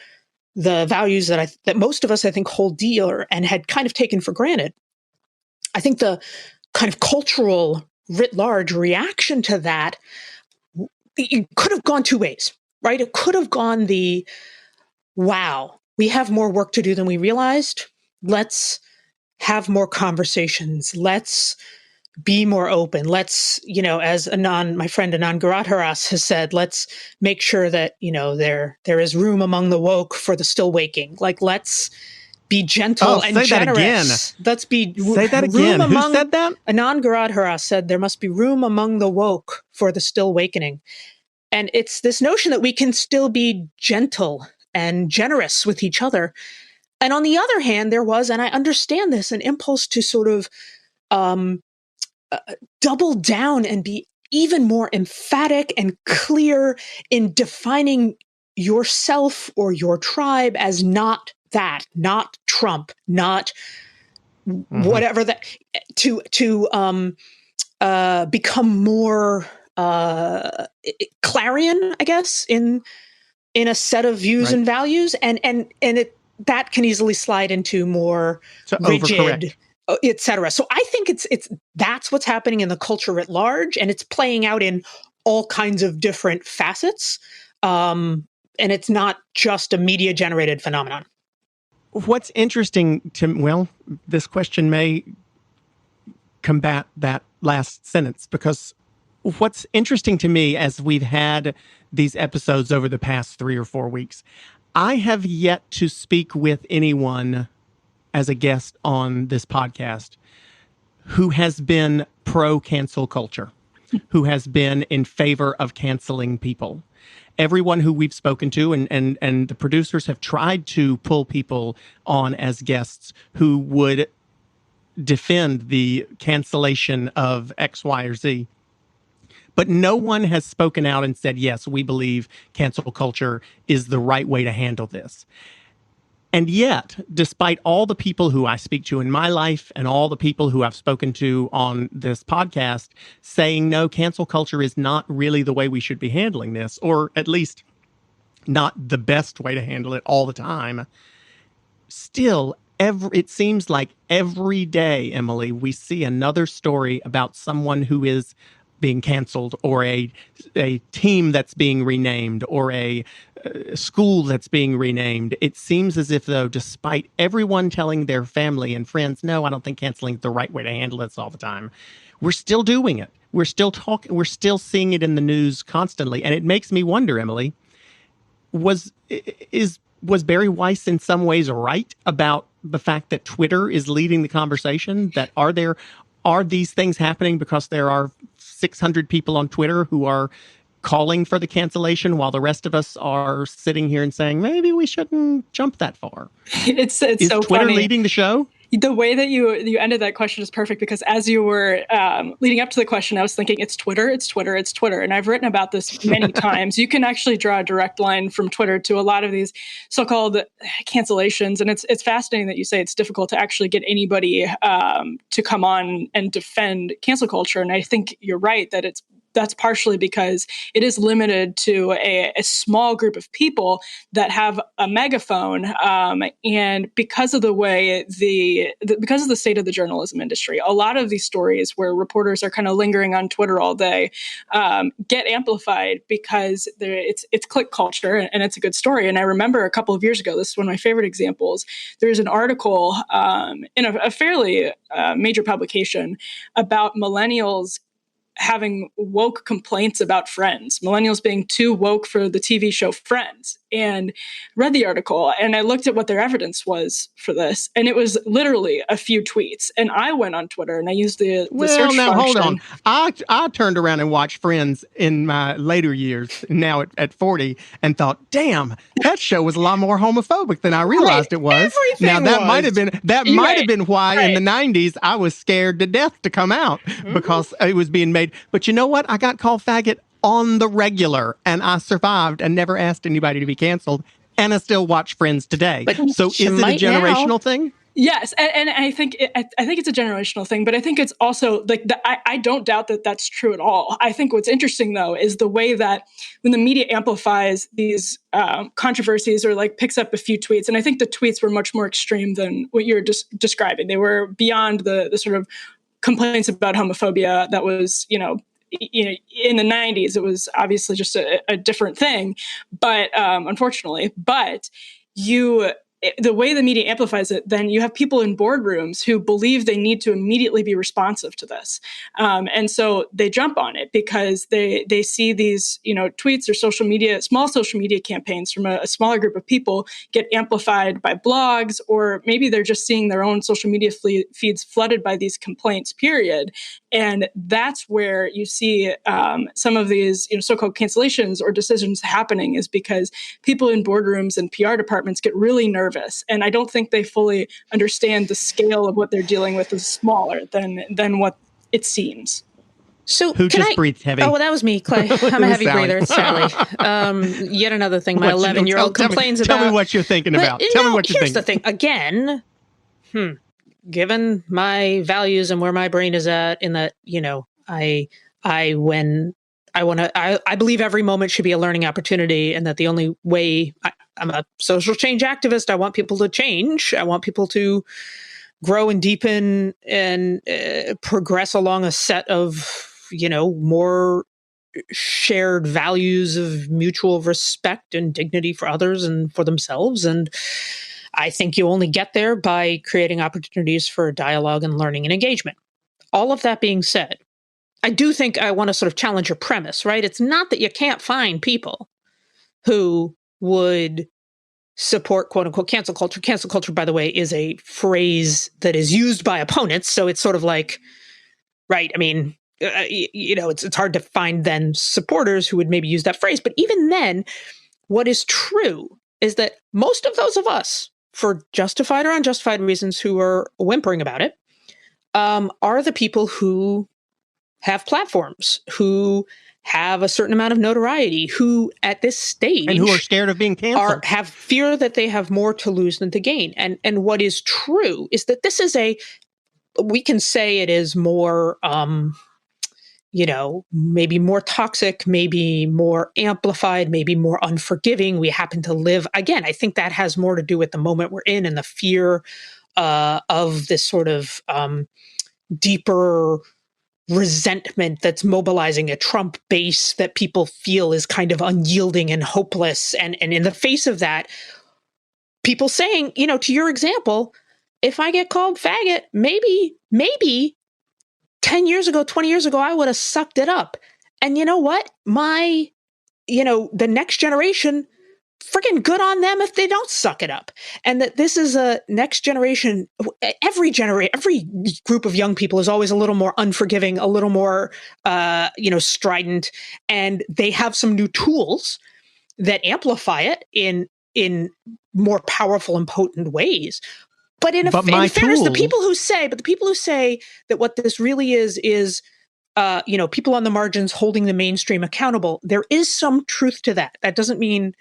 the values that most of us, I think, hold dear and had kind of taken for granted. I think the kind of cultural writ large reaction to that, it could have gone two ways, right? It could have gone wow, we have more work to do than we realized. Let's have more conversations. Let's be more open. Let's, as my friend Anand Giradharas has said, let's make sure that, there is room among the woke for the still waking. Like, let's be gentle and generous. Let's be say that again. Who said that? Anand Giradharas said there must be room among the woke for the still awakening. And it's this notion that we can still be gentle and generous with each other. And on the other hand, there was, and I understand this, an impulse to sort of double down and be even more emphatic and clear in defining yourself or your tribe as not that, not Trump, not whatever that, to become more clarion, I guess, in a set of views and values, and that can easily slide into more rigid, et cetera. So I think that's what's happening in the culture at large, and it's playing out in all kinds of different facets. And it's not just a media generated phenomenon. What's interesting this question may combat that last sentence, because what's interesting to me as we've had these episodes over the past 3 or 4 weeks, I have yet to speak with anyone as a guest on this podcast who has been pro-cancel culture, who has been in favor of canceling people. Everyone who we've spoken to, and the producers have tried to pull people on as guests who would defend the cancellation of X, Y, or Z. But no one has spoken out and said, yes, we believe cancel culture is the right way to handle this. And yet, despite all the people who I speak to in my life and all the people who I've spoken to on this podcast saying, no, cancel culture is not really the way we should be handling this, or at least not the best way to handle it all the time, still, it seems like every day, Emily, we see another story about someone who is being canceled, or a team that's being renamed, or a school that's being renamed. It seems as if, though, despite everyone telling their family and friends, no, I don't think canceling is the right way to handle this all the time, we're still doing it. We're still talking. We're still seeing it in the news constantly. And it makes me wonder, Emily, was Barry Weiss in some ways right about the fact that Twitter is leading the conversation? That are these things happening because there are 600 people on Twitter who are calling for the cancellation while the rest of us are sitting here and saying, maybe we shouldn't jump that far. It's Is so Twitter funny. leading the show? The way that you ended that question is perfect, because as you were leading up to the question, I was thinking, it's Twitter, it's Twitter, it's Twitter. And I've written about this many times. You can actually draw a direct line from Twitter to a lot of these so-called cancellations. And it's fascinating that you say it's difficult to actually get anybody to come on and defend cancel culture. And I think you're right that that's partially because it is limited to a small group of people that have a megaphone, and because of the way because of the state of the journalism industry, a lot of these stories where reporters are kind of lingering on Twitter all day get amplified because it's click culture, and it's a good story. And I remember a couple of years ago, this is one of my favorite examples. There's an article in a fairly major publication about millennials having woke complaints about Friends, millennials being too woke for the TV show Friends, and read the article. And I looked at what their evidence was for this, and it was literally a few tweets. And I went on Twitter and I used the search function. Hold on. I turned around and watched Friends in my later years, now at 40, and thought, damn, that show was a lot more homophobic than I realized it was. Everything might have been why in the 90s I was scared to death to come out, because it was being made. But you know what? I got called faggot on the regular, and I survived and never asked anybody to be canceled, and I still watch Friends today. But so is it a generational thing? Yes, and I think it's a generational thing, but I think it's also like I don't doubt that that's true at all. I think what's interesting though is the way that when the media amplifies these controversies or like picks up a few tweets, and I think the tweets were much more extreme than what you're describing. They were beyond the sort of complaints about homophobia that was, in the 90s. It was obviously just a different thing, but unfortunately, the way the media amplifies it, then you have people in boardrooms who believe they need to immediately be responsive to this. And so they jump on it because they see these, tweets or small social media campaigns from a smaller group of people get amplified by blogs, or maybe they're just seeing their own social media feeds flooded by these complaints, period. And that's where you see some of these so-called cancellations or decisions happening, is because people in boardrooms and PR departments get really nervous. And I don't think they fully understand the scale of what they're dealing with is smaller than what it seems. So who just breathes heavy? Oh, well, that was me, Clay. I'm a heavy breather, sadly. Yet another thing my 11-year-old complains about. Tell me what you're thinking about. Tell me what you're thinking. Here's the thing. Again, given my values and where my brain is at, in that, I believe every moment should be a learning opportunity, and that the only way I'm a social change activist. I want people to change. I want people to grow and deepen and progress along a set of, more shared values of mutual respect and dignity for others and for themselves. And I think you only get there by creating opportunities for dialogue and learning and engagement. All of that being said, I do think I want to sort of challenge your premise, right? It's not that you can't find people who would support quote unquote cancel culture. Cancel culture, by the way, is a phrase that is used by opponents. So it's sort of like, right. I mean, it's hard to find then supporters who would maybe use that phrase. But even then, what is true is that most of those of us, for justified or unjustified reasons, who are whimpering about it, are the people who have platforms, who have a certain amount of notoriety, who at this stage and who are scared of being canceled, have fear that they have more to lose than to gain. And what is true is that this is we can say it is more, maybe more toxic, maybe more amplified, maybe more unforgiving. We happen to live, again, I think that has more to do with the moment we're in and the fear of this sort of deeper resentment that's mobilizing a Trump base that people feel is kind of unyielding and hopeless. And in the face of that, people saying, to your example, if I get called faggot, maybe 10 years ago, 20 years ago, I would have sucked it up. And you know what? The next generation friggin' good on them if they don't suck it up. And that this is a next generation. Every group of young people is always a little more unforgiving, a little more, strident. And they have some new tools that amplify it in more powerful and potent ways. But in fairness, the people who say that what this really is people on the margins holding the mainstream accountable, there is some truth to that. That doesn't mean,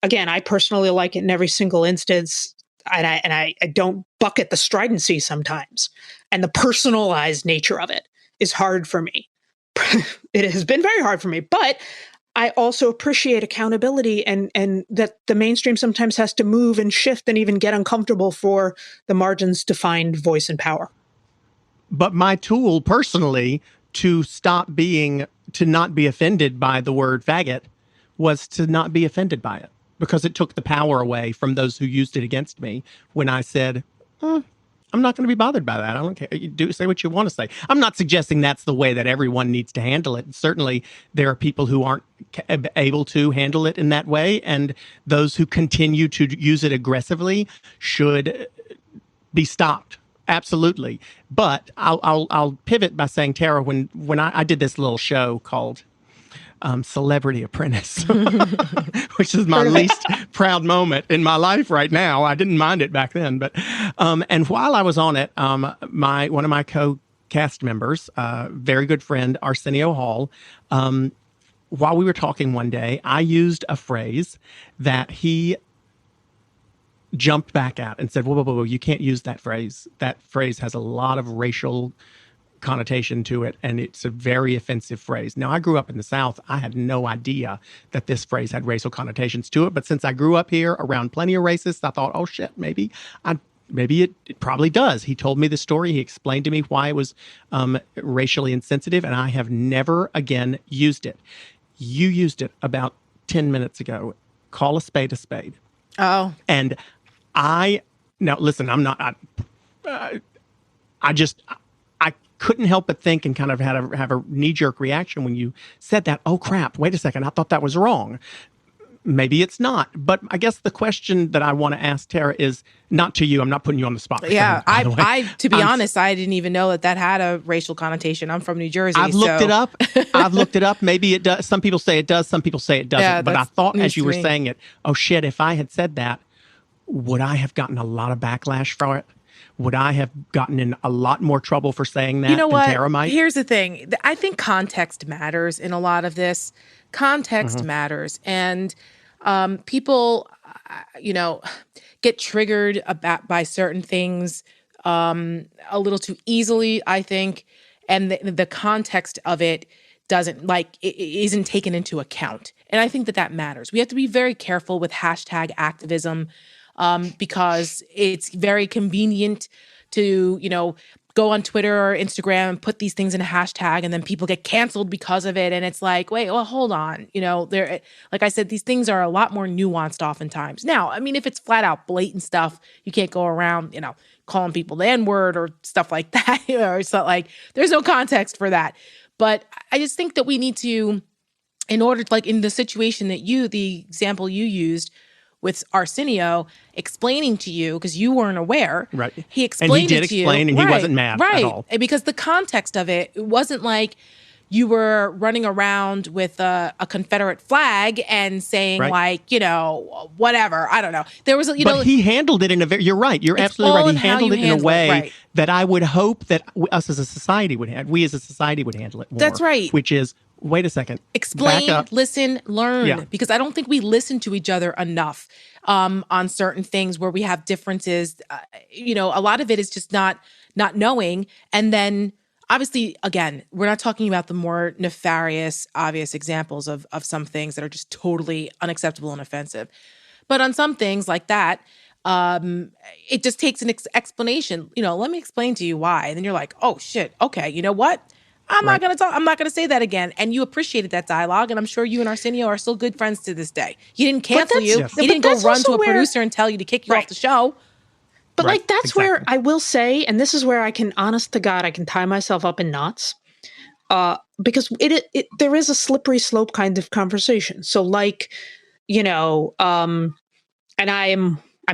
again, I personally like it in every single instance, and I don't bucket the stridency sometimes. And the personalized nature of it is hard for me. It has been very hard for me, but I also appreciate accountability and that the mainstream sometimes has to move and shift and even get uncomfortable for the margins to find voice and power. But my tool personally to not be offended by the word faggot was to not be offended by it, because it took the power away from those who used it against me when I said, I'm not going to be bothered by that. I don't care. You say what you want to say. I'm not suggesting that's the way that everyone needs to handle it. And certainly there are people who aren't able to handle it in that way. And those who continue to use it aggressively should be stopped. Absolutely. But I'll pivot by saying, Tara, when I did this little show called Celebrity Apprentice, which is my least proud moment in my life right now. I didn't mind it back then, but and while I was on it, one of my co-cast members, very good friend Arsenio Hall, while we were talking one day, I used a phrase that he jumped back at and said, whoa, you can't use that phrase. That phrase has a lot of racial connotation to it, and it's a very offensive phrase. Now, I grew up in the South. I had no idea that this phrase had racial connotations to it, but since I grew up here around plenty of racists, I thought, oh shit, maybe it probably does. He told me the story. He explained to me why it was racially insensitive, and I have never again used it. You used it about 10 minutes ago. Call a spade a spade. Oh. And now listen, I'm not, I couldn't help but think and kind of have a knee-jerk reaction when you said that. Oh crap, wait a second, I thought that was wrong. Maybe it's not. But I guess the question that I want to ask Tara is not to you. I'm not putting you on the spot. Yeah, I to be honest, I didn't even know that had a racial connotation. I'm from New Jersey. I've looked it up. I've looked it up. Maybe it does. Some people say it does. Some people say it doesn't. Yeah, but I thought as you were me. saying it, oh shit, if I had said that, would I have gotten a lot of backlash for it? Would I have gotten in a lot more trouble for saying that you know than what? Tara might? Here's the thing. I think context matters in a lot of this. Context matters. And people, get triggered by certain things a little too easily, I think. And the context of it isn't taken into account. And I think that matters. We have to be very careful with hashtag activism. Because it's very convenient to, go on Twitter or Instagram and put these things in a hashtag, and then people get canceled because of it. And it's like, wait, well, hold on. Like I said, these things are a lot more nuanced oftentimes. Now, I mean, if it's flat out blatant stuff, you can't go around, calling people the N-word or stuff like that. Or something like, there's no context for that. But I just think that we need to, in order to, like in the situation the example you used, with Arsenio explaining to you, because you weren't aware. Right. He explained it to you. And he wasn't mad at all. Right. Because the context of it wasn't like you were running around with a Confederate flag and saying whatever. I don't know. There was, But he handled it in a very, you're right. You're absolutely right. He handled it in a way that I would hope that we as a society would handle it more. That's right. Which is, wait a second. Explain, listen, learn. Yeah. Because I don't think we listen to each other enough on certain things where we have differences. A lot of it is just not knowing. And then, obviously, again, we're not talking about the more nefarious, obvious examples of some things that are just totally unacceptable and offensive. But on some things like that, it just takes an explanation. Let me explain to you why. And then you're like, oh, shit. Okay, you know what? I'm not going to talk. I'm not going to say that again. And you appreciated that dialogue. And I'm sure you and Arsenio are still good friends to this day. He didn't cancel you. Yes. He didn't go run to a producer and tell you to kick you off the show. But that's where I will say, and this is where I can, honest to God, I can tie myself up in knots. Because there is a slippery slope kind of conversation. So and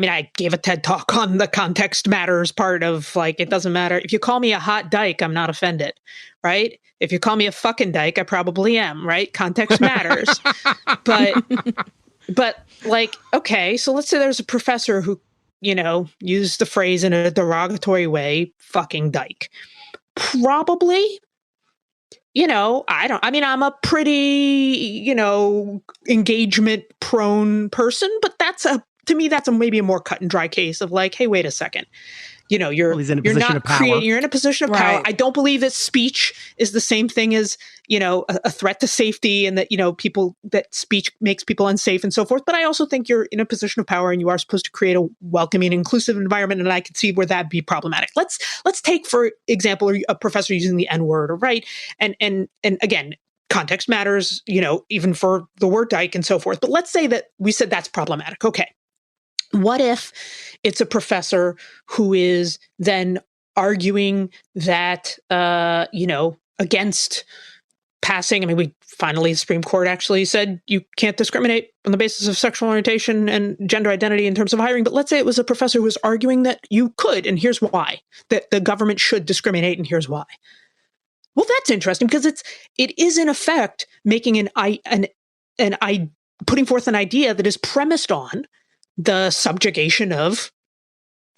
I gave a TED talk on the context matters part of like, it doesn't matter. If you call me a hot dyke, I'm not offended, right? If you call me a fucking dyke, I probably am, right? Context matters. but like, okay, so let's say there's a professor who, used the phrase in a derogatory way, fucking dyke. Probably, I'm a pretty, engagement prone person, but to me, that's maybe a more cut and dry case of like, hey, wait a second. You're not creating, you're in a position of power. I don't believe that speech is the same thing as, a threat to safety and that, that speech makes people unsafe and so forth. But I also think you're in a position of power and you are supposed to create a welcoming, inclusive environment. And I could see where that'd be problematic. Let's take, for example, a professor using the N-word, right? And again, context matters, even for the word dyke and so forth. But let's say that we said that's problematic. Okay. What if it's a professor who is then arguing that, against passing? The Supreme Court actually said you can't discriminate on the basis of sexual orientation and gender identity in terms of hiring. But let's say it was a professor who was arguing that you could, and here's why, that the government should discriminate, and here's why. Well, that's interesting because it is in effect making putting forth an idea that is premised on the subjugation of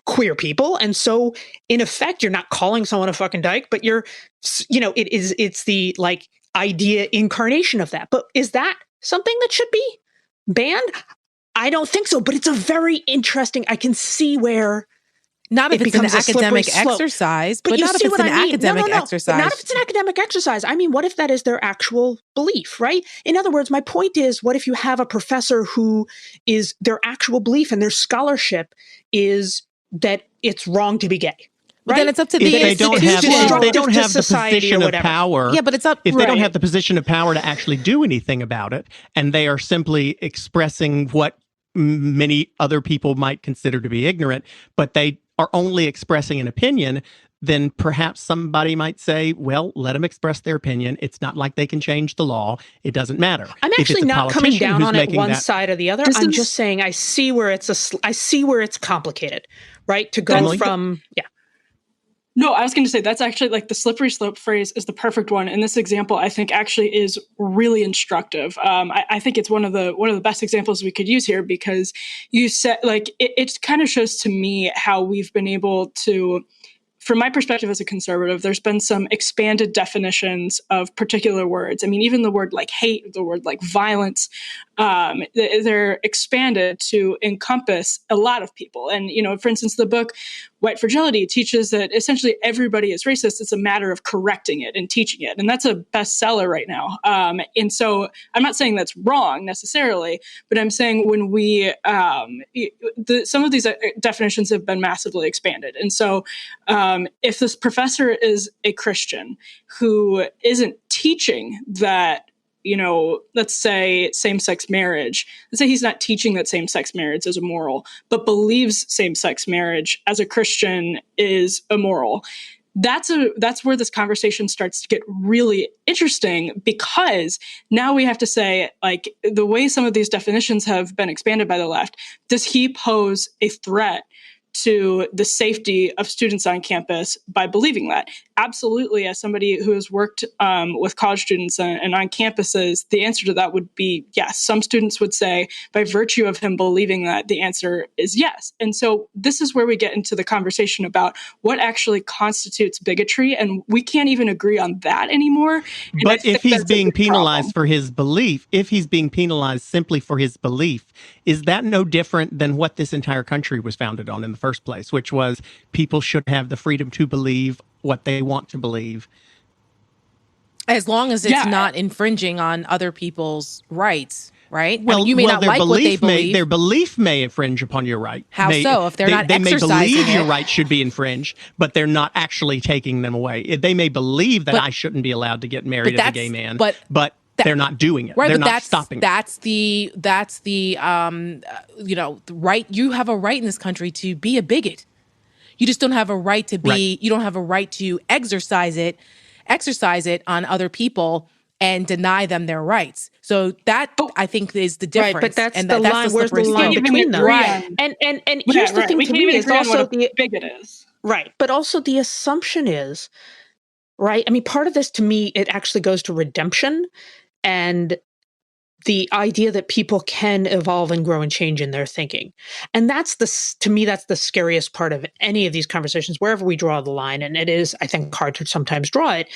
queer people. And so in effect, you're not calling someone a fucking dyke, but it's the like idea incarnation of that. But is that something that should be banned? I don't think so, but it's a very interesting, I can see where not if it's an academic exercise, but not if it's an academic exercise. Not if it's an academic exercise. What if that is their actual belief, right? In other words, my point is, what if you have a professor who is their actual belief and their scholarship is that it's wrong to be gay? But then it's up to the institution. If they don't have the position of power. Yeah, but it's up. If they don't have the position of power to actually do anything about it, and they are simply expressing what many other people might consider to be ignorant, but they are only expressing an opinion, then perhaps somebody might say, well, let them express their opinion. It's not like they can change the law. It doesn't matter. I'm actually not coming down on it one side or the other. I'm just saying I see where it's complicated, right? To go from, yeah. No, I was going to say that's actually like the slippery slope phrase is the perfect one. And this example, I think, actually is really instructive. I think it's one of the best examples we could use here because you said like it kind of shows to me how we've been able to, from my perspective as a conservative, there's been some expanded definitions of particular words. Even the word like hate, the word like violence, they're expanded to encompass a lot of people. And, for instance, the book White Fragility teaches that essentially everybody is racist. It's a matter of correcting it and teaching it. And that's a bestseller right now. And so I'm not saying that's wrong necessarily, but I'm saying when we, some of these definitions have been massively expanded. And so if this professor is a Christian who isn't teaching that, let's say same-sex marriage. Let's say he's not teaching that same-sex marriage is immoral, but believes same-sex marriage as a Christian is immoral. That's where this conversation starts to get really interesting because now we have to say, like, the way some of these definitions have been expanded by the left, does he pose a threat to the safety of students on campus by believing that? Absolutely. As somebody who has worked with college students and on campuses, the answer to that would be yes. Some students would say, by virtue of him believing that, the answer is yes. And so this is where we get into the conversation about what actually constitutes bigotry, and we can't even agree on that anymore. And but if he's being penalized for his belief, if he's being penalized simply for his belief, is that no different than what this entire country was founded on in the first place, which was people should have the freedom to believe what they want to believe, as long as it's not infringing on other people's rights, right? Well, you may not like what they believe. Their belief may infringe upon your right. How so? If they're not exercising they may believe it. Your rights should be infringed, but they're not actually taking them away. They may believe that I shouldn't be allowed to get married as a gay man, but they're not doing it. Right, they're but not stopping it. That's the right. You have a right in this country to be a bigot. You just don't have a right to be. Right. You don't have a right to exercise it on other people and deny them their rights. So that I think is the difference. Right, but that's and the that's line. Where's the slippery line slope. between them? Right. And here's the thing we to can't me even is agree on also what a bigot is. Right, but also the assumption is, right? I mean, part of this to me, it actually goes to redemption and the idea that people can evolve and grow and change in their thinking. And that's to me, that's the scariest part of any of these conversations, wherever we draw the line. And it is, I think, hard to sometimes draw it,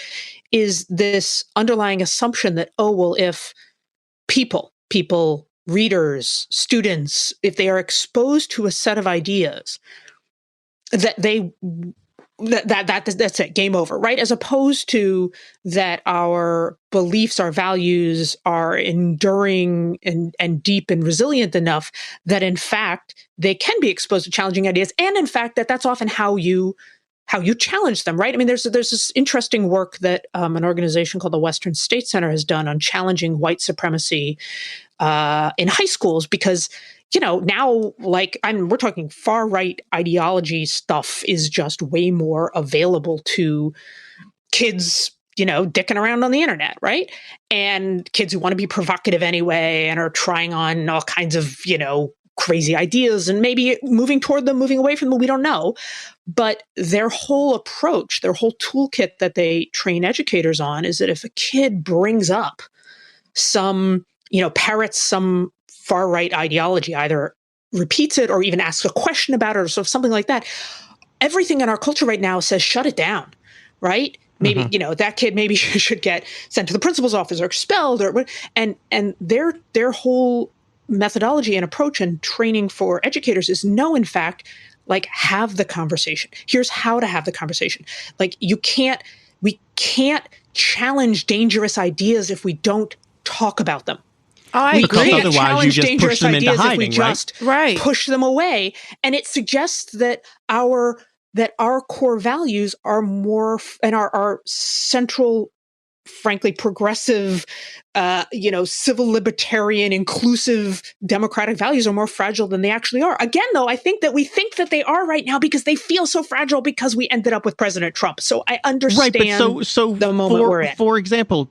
is this underlying assumption that, oh, well, if people, readers, students, if they are exposed to a set of ideas, that that's it, game over, right? As opposed to that our beliefs, our values are enduring and deep and resilient enough that in fact they can be exposed to challenging ideas, and in fact that's often how you challenge them, right? I mean, there's this interesting work that an organization called the Western State Center has done on challenging white supremacy in high schools, because now, like, we're talking far right ideology stuff is just way more available to kids, dicking around on the internet, right? And kids who want to be provocative anyway and are trying on all kinds of, crazy ideas and maybe moving toward them, moving away from them, we don't know. But their whole approach, their whole toolkit that they train educators on is that if a kid brings up some, parrots some far right ideology, either repeats it or even asks a question about it or something like that, everything in our culture right now says shut it down, right? Maybe that kid maybe should get sent to the principal's office or expelled, and their whole methodology and approach and training for educators is no, in fact, like, have the conversation. Here's how to have the conversation. Like, we can't challenge dangerous ideas if we don't talk about them. We can't challenge dangerous ideas if we just push them away. And it suggests that our core values are more, and our central, frankly, progressive, civil libertarian, inclusive, democratic values are more fragile than they actually are. Again, though, I think that we think that they are right now because they feel so fragile because we ended up with President Trump. So I understand the moment we're in. For example,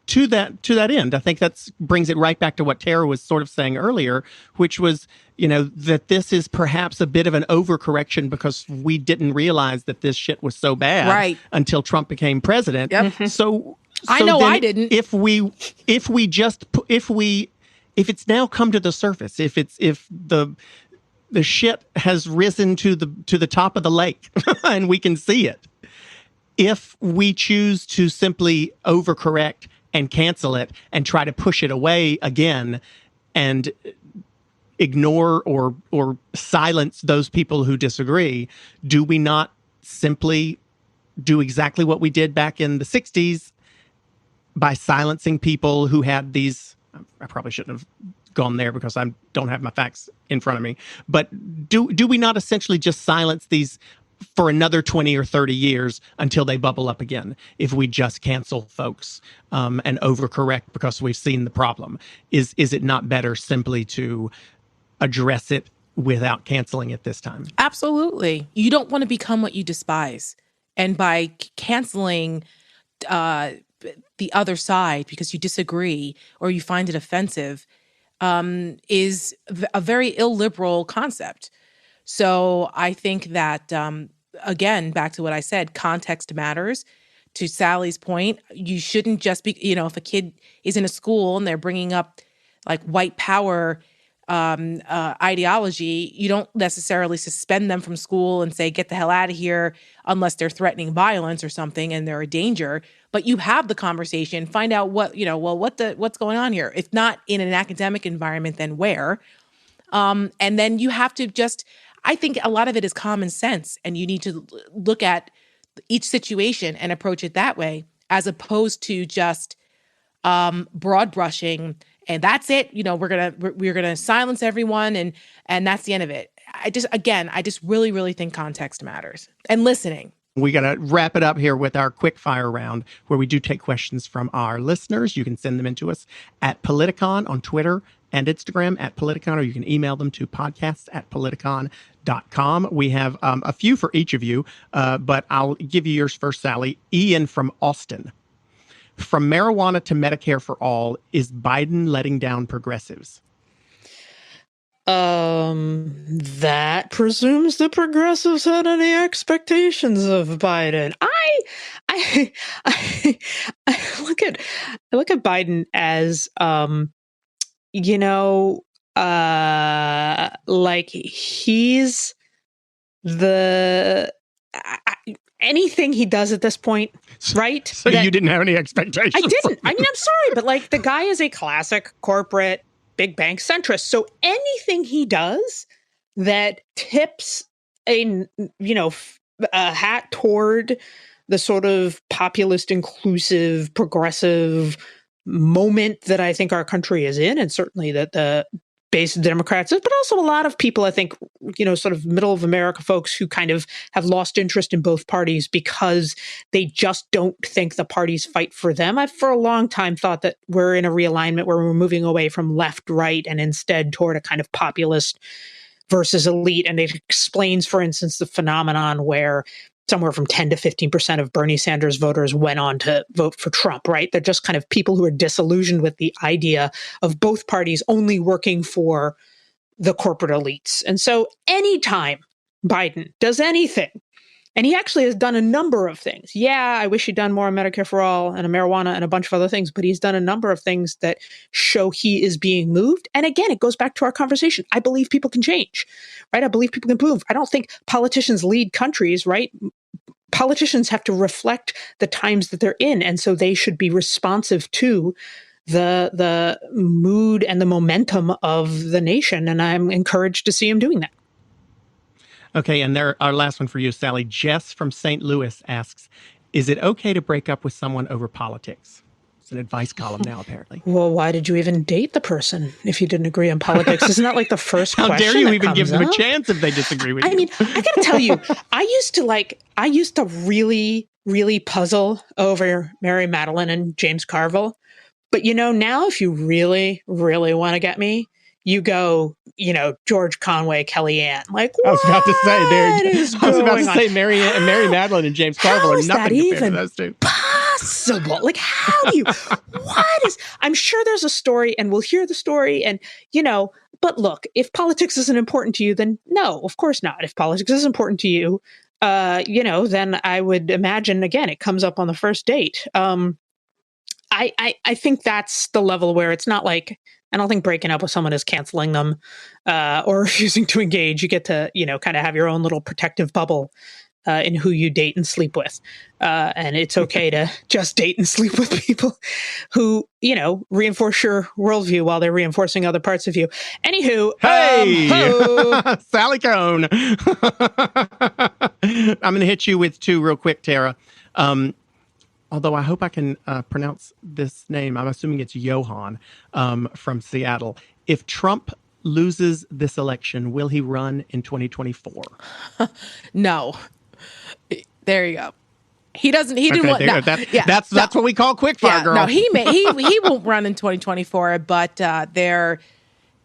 to that end, I think that brings it right back to what Tara was sort of saying earlier, which was, that this is perhaps a bit of an overcorrection because we didn't realize that this shit was so bad until Trump became president. Yep. So I know I didn't. If it's now come to the surface, if the shit has risen to the top of the lake and we can see it, if we choose to simply overcorrect and cancel it and try to push it away again and ignore or silence those people who disagree, do we not simply do exactly what we did back in the 60s by silencing people who had these? I probably shouldn't have gone there because I don't have my facts in front of me. But do we not essentially just silence these for another 20 or 30 years until they bubble up again if we just cancel folks and overcorrect because we've seen the problem? Is it not better simply to address it without canceling it this time? Absolutely. You don't want to become what you despise. And by canceling the other side because you disagree or you find it offensive is a very illiberal concept. So I think that, again, back to what I said, context matters. To Sally's point, you shouldn't just be, if a kid is in a school and they're bringing up like white power ideology, you don't necessarily suspend them from school and say, get the hell out of here, unless they're threatening violence or something and they're a danger. But you have the conversation, find out what's going on here. If not in an academic environment, then where? And then you have to I think a lot of it is common sense, and you need to look at each situation and approach it that way, as opposed to just broad brushing and that's it. We're gonna silence everyone and that's the end of it. I just really, really think context matters and listening. We got to wrap it up here with our quick fire round where we do take questions from our listeners. You can send them in to us at Politicon on Twitter and Instagram at Politicon, or you can email them to podcasts@politicon.com. We have a few for each of you, but I'll give you yours first, Sally. Ian from Austin. From marijuana to Medicare for all, is Biden letting down progressives? That presumes the progressives had any expectations of Biden. I look at Biden as, like he's anything he does at this point, right? So you didn't have any expectations? I didn't. I mean, I'm sorry, but like the guy is a classic corporate big bank centrist. So anything he does that tips a hat toward the sort of populist, inclusive, progressive moment that I think our country is in, and certainly that the base of Democrats is, but also a lot of people, I think, sort of middle of America folks who kind of have lost interest in both parties because they just don't think the parties fight for them. I've for a long time thought that we're in a realignment where we're moving away from left, right, and instead toward a kind of populist versus elite. And it explains, for instance, the phenomenon where somewhere from 10 to 15% of Bernie Sanders voters went on to vote for Trump, right? They're just kind of people who are disillusioned with the idea of both parties only working for the corporate elites. And so anytime Biden does anything, and he actually has done a number of things. Yeah, I wish he'd done more on Medicare for all and marijuana and a bunch of other things, but he's done a number of things that show he is being moved. And again, it goes back to our conversation. I believe people can change, right? I believe people can move. I don't think politicians lead countries, right? Politicians have to reflect the times that they're in. And so they should be responsive to the mood and the momentum of the nation. And I'm encouraged to see him doing that. Okay, and our last one for you, Sally. Jess from St. Louis asks, is it okay to break up with someone over politics? It's an advice column now, apparently. Well, why did you even date the person if you didn't agree on politics? Isn't that like the first question? How dare you even give them a chance if they disagree with you? I mean, I got to tell you, I used to really, really puzzle over Mary Madeline and James Carville. But, now if you really, really want to get me, you go, George Conway, Kellyanne. Like, I was about to say Mary Madeline and James Carville are nothing compared to those two. Possible? Like, how do you? I'm sure there's a story, and we'll hear the story, and But look, if politics isn't important to you, then no, of course not. If politics is important to you, then I would imagine again it comes up on the first date. I think that's the level where it's not like, I don't think breaking up with someone is canceling them or refusing to engage. You get to, kind of have your own little protective bubble in who you date and sleep with. And it's okay to just date and sleep with people who, reinforce your worldview while they're reinforcing other parts of you. Anywho, hey, Sally Kohn. I'm going to hit you with two real quick, Tara. Although I hope I can pronounce this name. I'm assuming it's Johan from Seattle. If Trump loses this election, will he run in 2024? No. There you go. He doesn't. He didn't want. No, that's what we call quickfire, girl. No, he won't run in 2024. But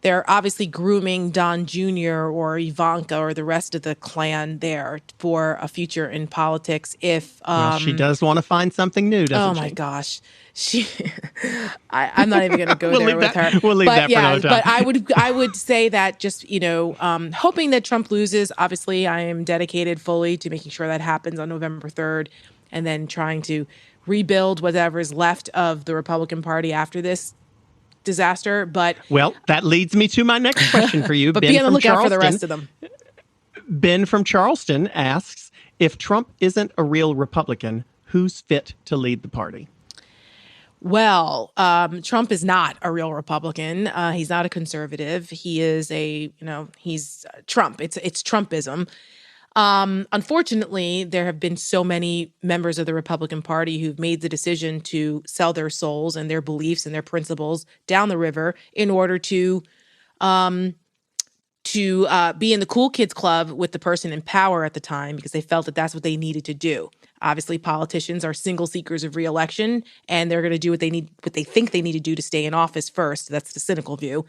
they're obviously grooming Don Jr. or Ivanka or the rest of the clan there for a future in politics. If she does want to find something new, doesn't she? Oh my gosh, I'm not even going to go there with her. We'll leave that for another time. But I would say that just hoping that Trump loses. Obviously, I am dedicated fully to making sure that happens on November 3rd, and then trying to rebuild whatever is left of the Republican Party after this disaster. But that leads me to my next question for you. But Ben be on the lookout for the rest of them. Ben from Charleston asks, if Trump isn't a real Republican, who's fit to lead the party? Well, Trump is not a real Republican. He's not a conservative. He is he's Trump. It's Trumpism. Unfortunately, there have been so many members of the Republican Party who've made the decision to sell their souls and their beliefs and their principles down the river in order to be in the cool kids club with the person in power at the time, because they felt that that's what they needed to do. Obviously, politicians are single seekers of re-election, and they're going to do what they think they need to do to stay in office first. That's the cynical view.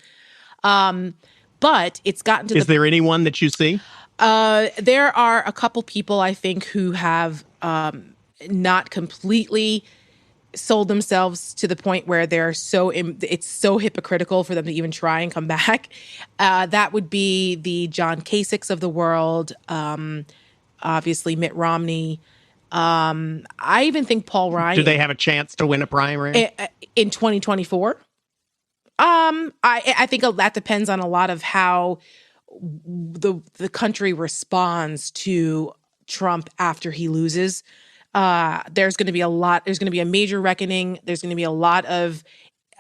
But it's gotten to Is there anyone that you see? There are a couple people, I think, who have not completely sold themselves to the point where it's so hypocritical for them to even try and come back. That would be the John Kasichs of the world, obviously Mitt Romney. I even think Paul Ryan. Do they have a chance to win a primary in 2024? I think that depends on a lot of how the country responds to Trump after he loses. There's going to be a major reckoning. There's going to be a lot of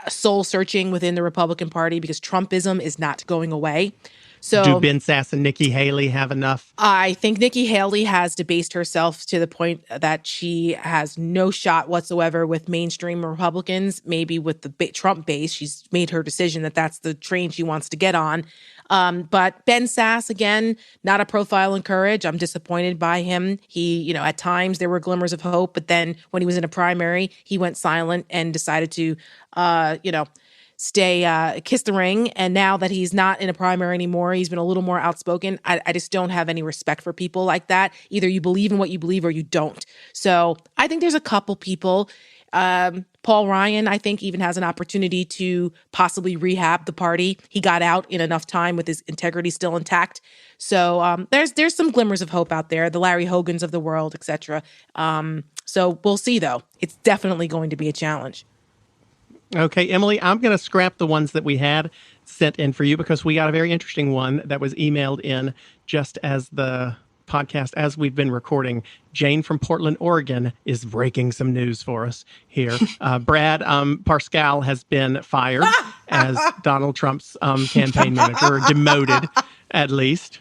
soul searching within the Republican Party because Trumpism is not going away. So do Ben Sasse and Nikki Haley have enough? I think Nikki Haley has debased herself to the point that she has no shot whatsoever with mainstream Republicans. Maybe with the Trump base, she's made her decision that that's the train she wants to get on. But Ben Sasse, again, not a profile in courage. I'm disappointed by him. He, at times there were glimmers of hope, but then when he was in a primary, he went silent and decided to, kiss the ring. And now that he's not in a primary anymore, he's been a little more outspoken. I just don't have any respect for people like that. Either you believe in what you believe or you don't. So I think there's a couple people. Paul Ryan, I think, even has an opportunity to possibly rehab the party. He got out in enough time with his integrity still intact. So there's some glimmers of hope out there, the Larry Hogans of the world, etc. So we'll see, though. It's definitely going to be a challenge. Okay, Emily, I'm going to scrap the ones that we had sent in for you because we got a very interesting one that was emailed in just as the podcast, as we've been recording. Jane from Portland, Oregon is breaking some news for us here. Brad Parscale has been fired as Donald Trump's campaign manager, or demoted at least.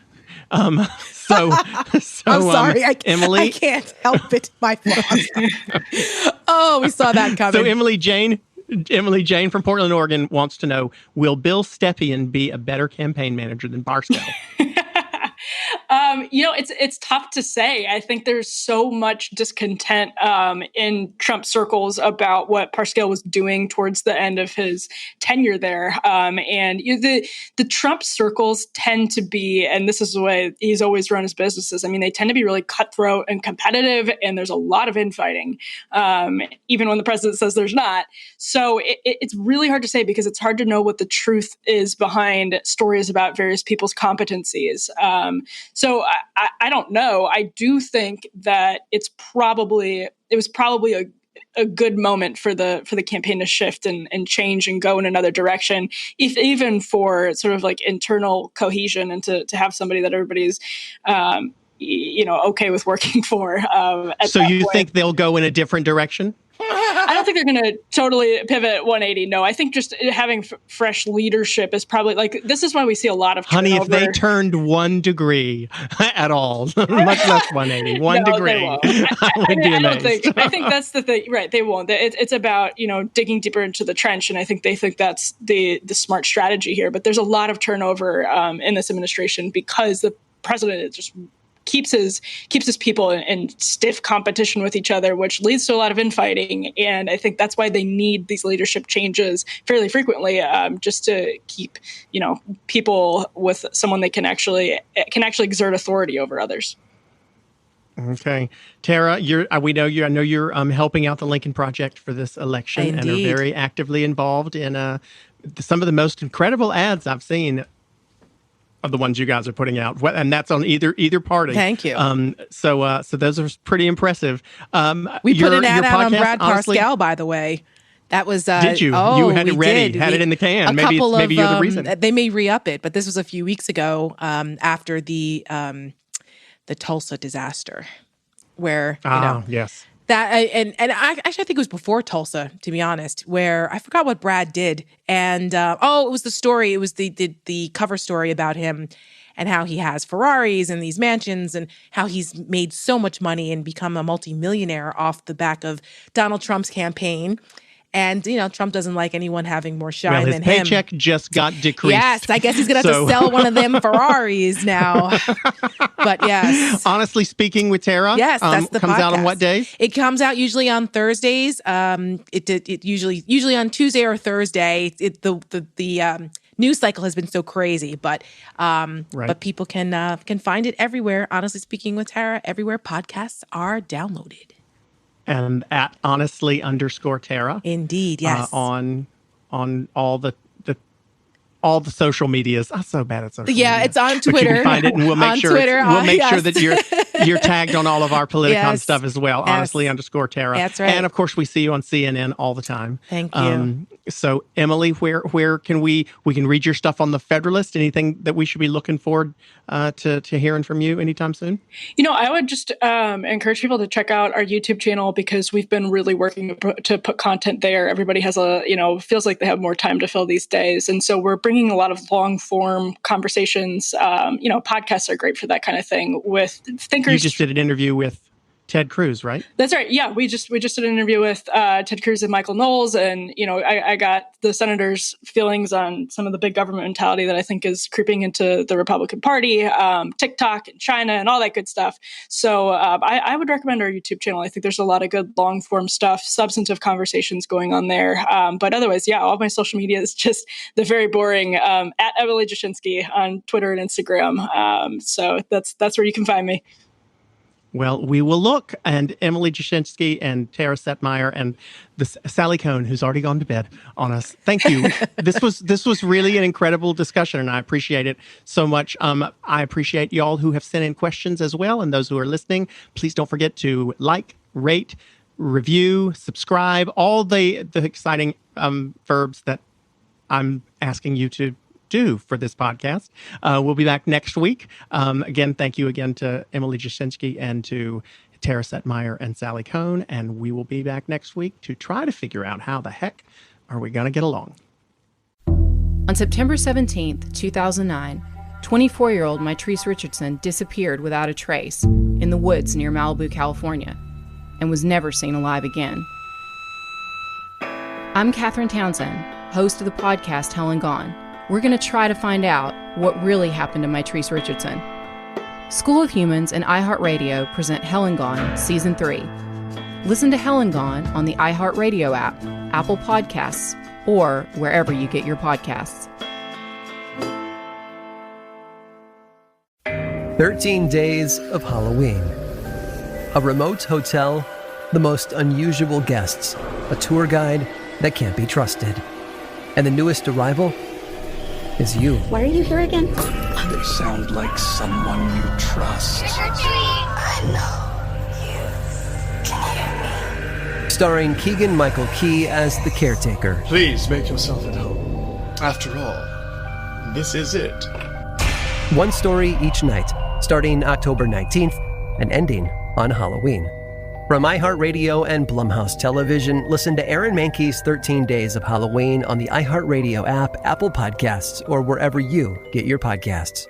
So I'm sorry, Emily, I can't help it. My fault. Oh, we saw that coming. So Emily Jane from Portland, Oregon wants to know, will Bill Stepien be a better campaign manager than Parscale? It's tough to say. I think there's so much discontent in Trump circles about what Parscale was doing towards the end of his tenure there. And the Trump circles tend to be, and this is the way he's always run his businesses, I mean, they tend to be really cutthroat and competitive, and there's a lot of infighting, even when the president says there's not. So it's really hard to say because it's hard to know what the truth is behind stories about various people's competencies. So I don't know. I do think that it was probably a good moment for the campaign to shift and change and go in another direction, even for sort of like internal cohesion and to have somebody that everybody's okay with working for. So you think they'll go in a different direction? I don't think they're going to totally pivot 180. No, I think just having fresh leadership is probably this is why we see a lot of turnover. Honey, if they turned 1 degree at all, much less 180, 1 degree, I would be amazed. I think that's the thing, right? They won't. It's about, digging deeper into the trench. And I think they think that's the smart strategy here. But there's a lot of turnover in this administration because the president just keeps his people in stiff competition with each other, which leads to a lot of infighting. And I think that's why they need these leadership changes fairly frequently, just to keep, people with someone they can actually exert authority over others. Okay, Tara, I know you're helping out the Lincoln Project for this election. Indeed. And are very actively involved in some of the most incredible ads I've seen of the ones you guys are putting out, and that's on either party. Thank you. So those are pretty impressive. We put an ad out on Brad Parscale, by the way. That was did you? You had it ready, had it in the can. Maybe you're the reason. They may re-up it, but this was a few weeks ago after the Tulsa disaster, where yes. That and I actually think it was before Tulsa, to be honest, where I forgot what Brad did, and it was the story. It was the cover story about him and how he has Ferraris and these mansions and how he's made so much money and become a multimillionaire off the back of Donald Trump's campaign. And, Trump doesn't like anyone having more shine than him. His paycheck just got decreased. Yes, I guess he's going to have to sell one of them Ferraris now. But yes. Honestly Speaking with Tara. Yes, that's the comes podcast. Out on what days? It comes out usually on Thursdays. It usually on Tuesday or Thursday. The news cycle has been so crazy, but people can find it everywhere. Honestly Speaking with Tara, everywhere podcasts are downloaded. and at honestly_Tara. Indeed, yes. On all the social medias. I'm so bad at social media. media. It's on Twitter. But you can find it, and we'll make sure sure that you're tagged on all of our Politicon stuff as well. Honestly_Tara. That's right. And of course, we see you on CNN all the time. Thank you. So, Emily, where can we can read your stuff on the Federalist? Anything that we should be looking forward to hearing from you anytime soon? I would just encourage people to check out our YouTube channel, because we've been really working to put content there. Everybody has feels like they have more time to fill these days. And so we're bringing a lot of long form conversations. Podcasts are great for that kind of thing with thinkers. You just did an interview with Ted Cruz, right? That's right. Yeah, we just did an interview with Ted Cruz and Michael Knowles, and I got the senators' feelings on some of the big government mentality that I think is creeping into the Republican Party, TikTok and China and all that good stuff. So I would recommend our YouTube channel. I think there's a lot of good long form stuff, substantive conversations going on there. But otherwise, yeah, all my social media is just the very boring at Emily Jashinsky on Twitter and Instagram. So that's where you can find me. Well, we will look. And Emily Jashinsky and Tara Setmayer and Sally Kohn, who's already gone to bed on us. Thank you. This was really an incredible discussion, and I appreciate it so much. I appreciate y'all who have sent in questions as well, and those who are listening. Please don't forget to like, rate, review, subscribe, all the exciting verbs that I'm asking you to do for this podcast. We'll be back next week. Again, thank you again to Emily Jashinsky and to Tara Setmayer and Sally Kohn. And we will be back next week to try to figure out how the heck are we going to get along. On September 17th, 2009, 24-year-old Mitrice Richardson disappeared without a trace in the woods near Malibu, California, and was never seen alive again. I'm Katherine Townsend, host of the podcast Hell and Gone. We're going to try to find out what really happened to Mitrice Richardson. School of Humans and iHeartRadio present Hell and Gone Season 3. Listen to Hell and Gone on the iHeartRadio app, Apple Podcasts, or wherever you get your podcasts. 13 Days of Halloween. A remote hotel, the most unusual guests, a tour guide that can't be trusted. And the newest arrival is you. Why are you here again? They sound like someone you trust. I know you can hear me. Starring Keegan-Michael Key as the caretaker. Please make yourself at home. After all, this is it. One story each night, starting October 19th and ending on Halloween. From iHeartRadio and Blumhouse Television, listen to Aaron Mahnke's 13 Days of Halloween on the iHeartRadio app, Apple Podcasts, or wherever you get your podcasts.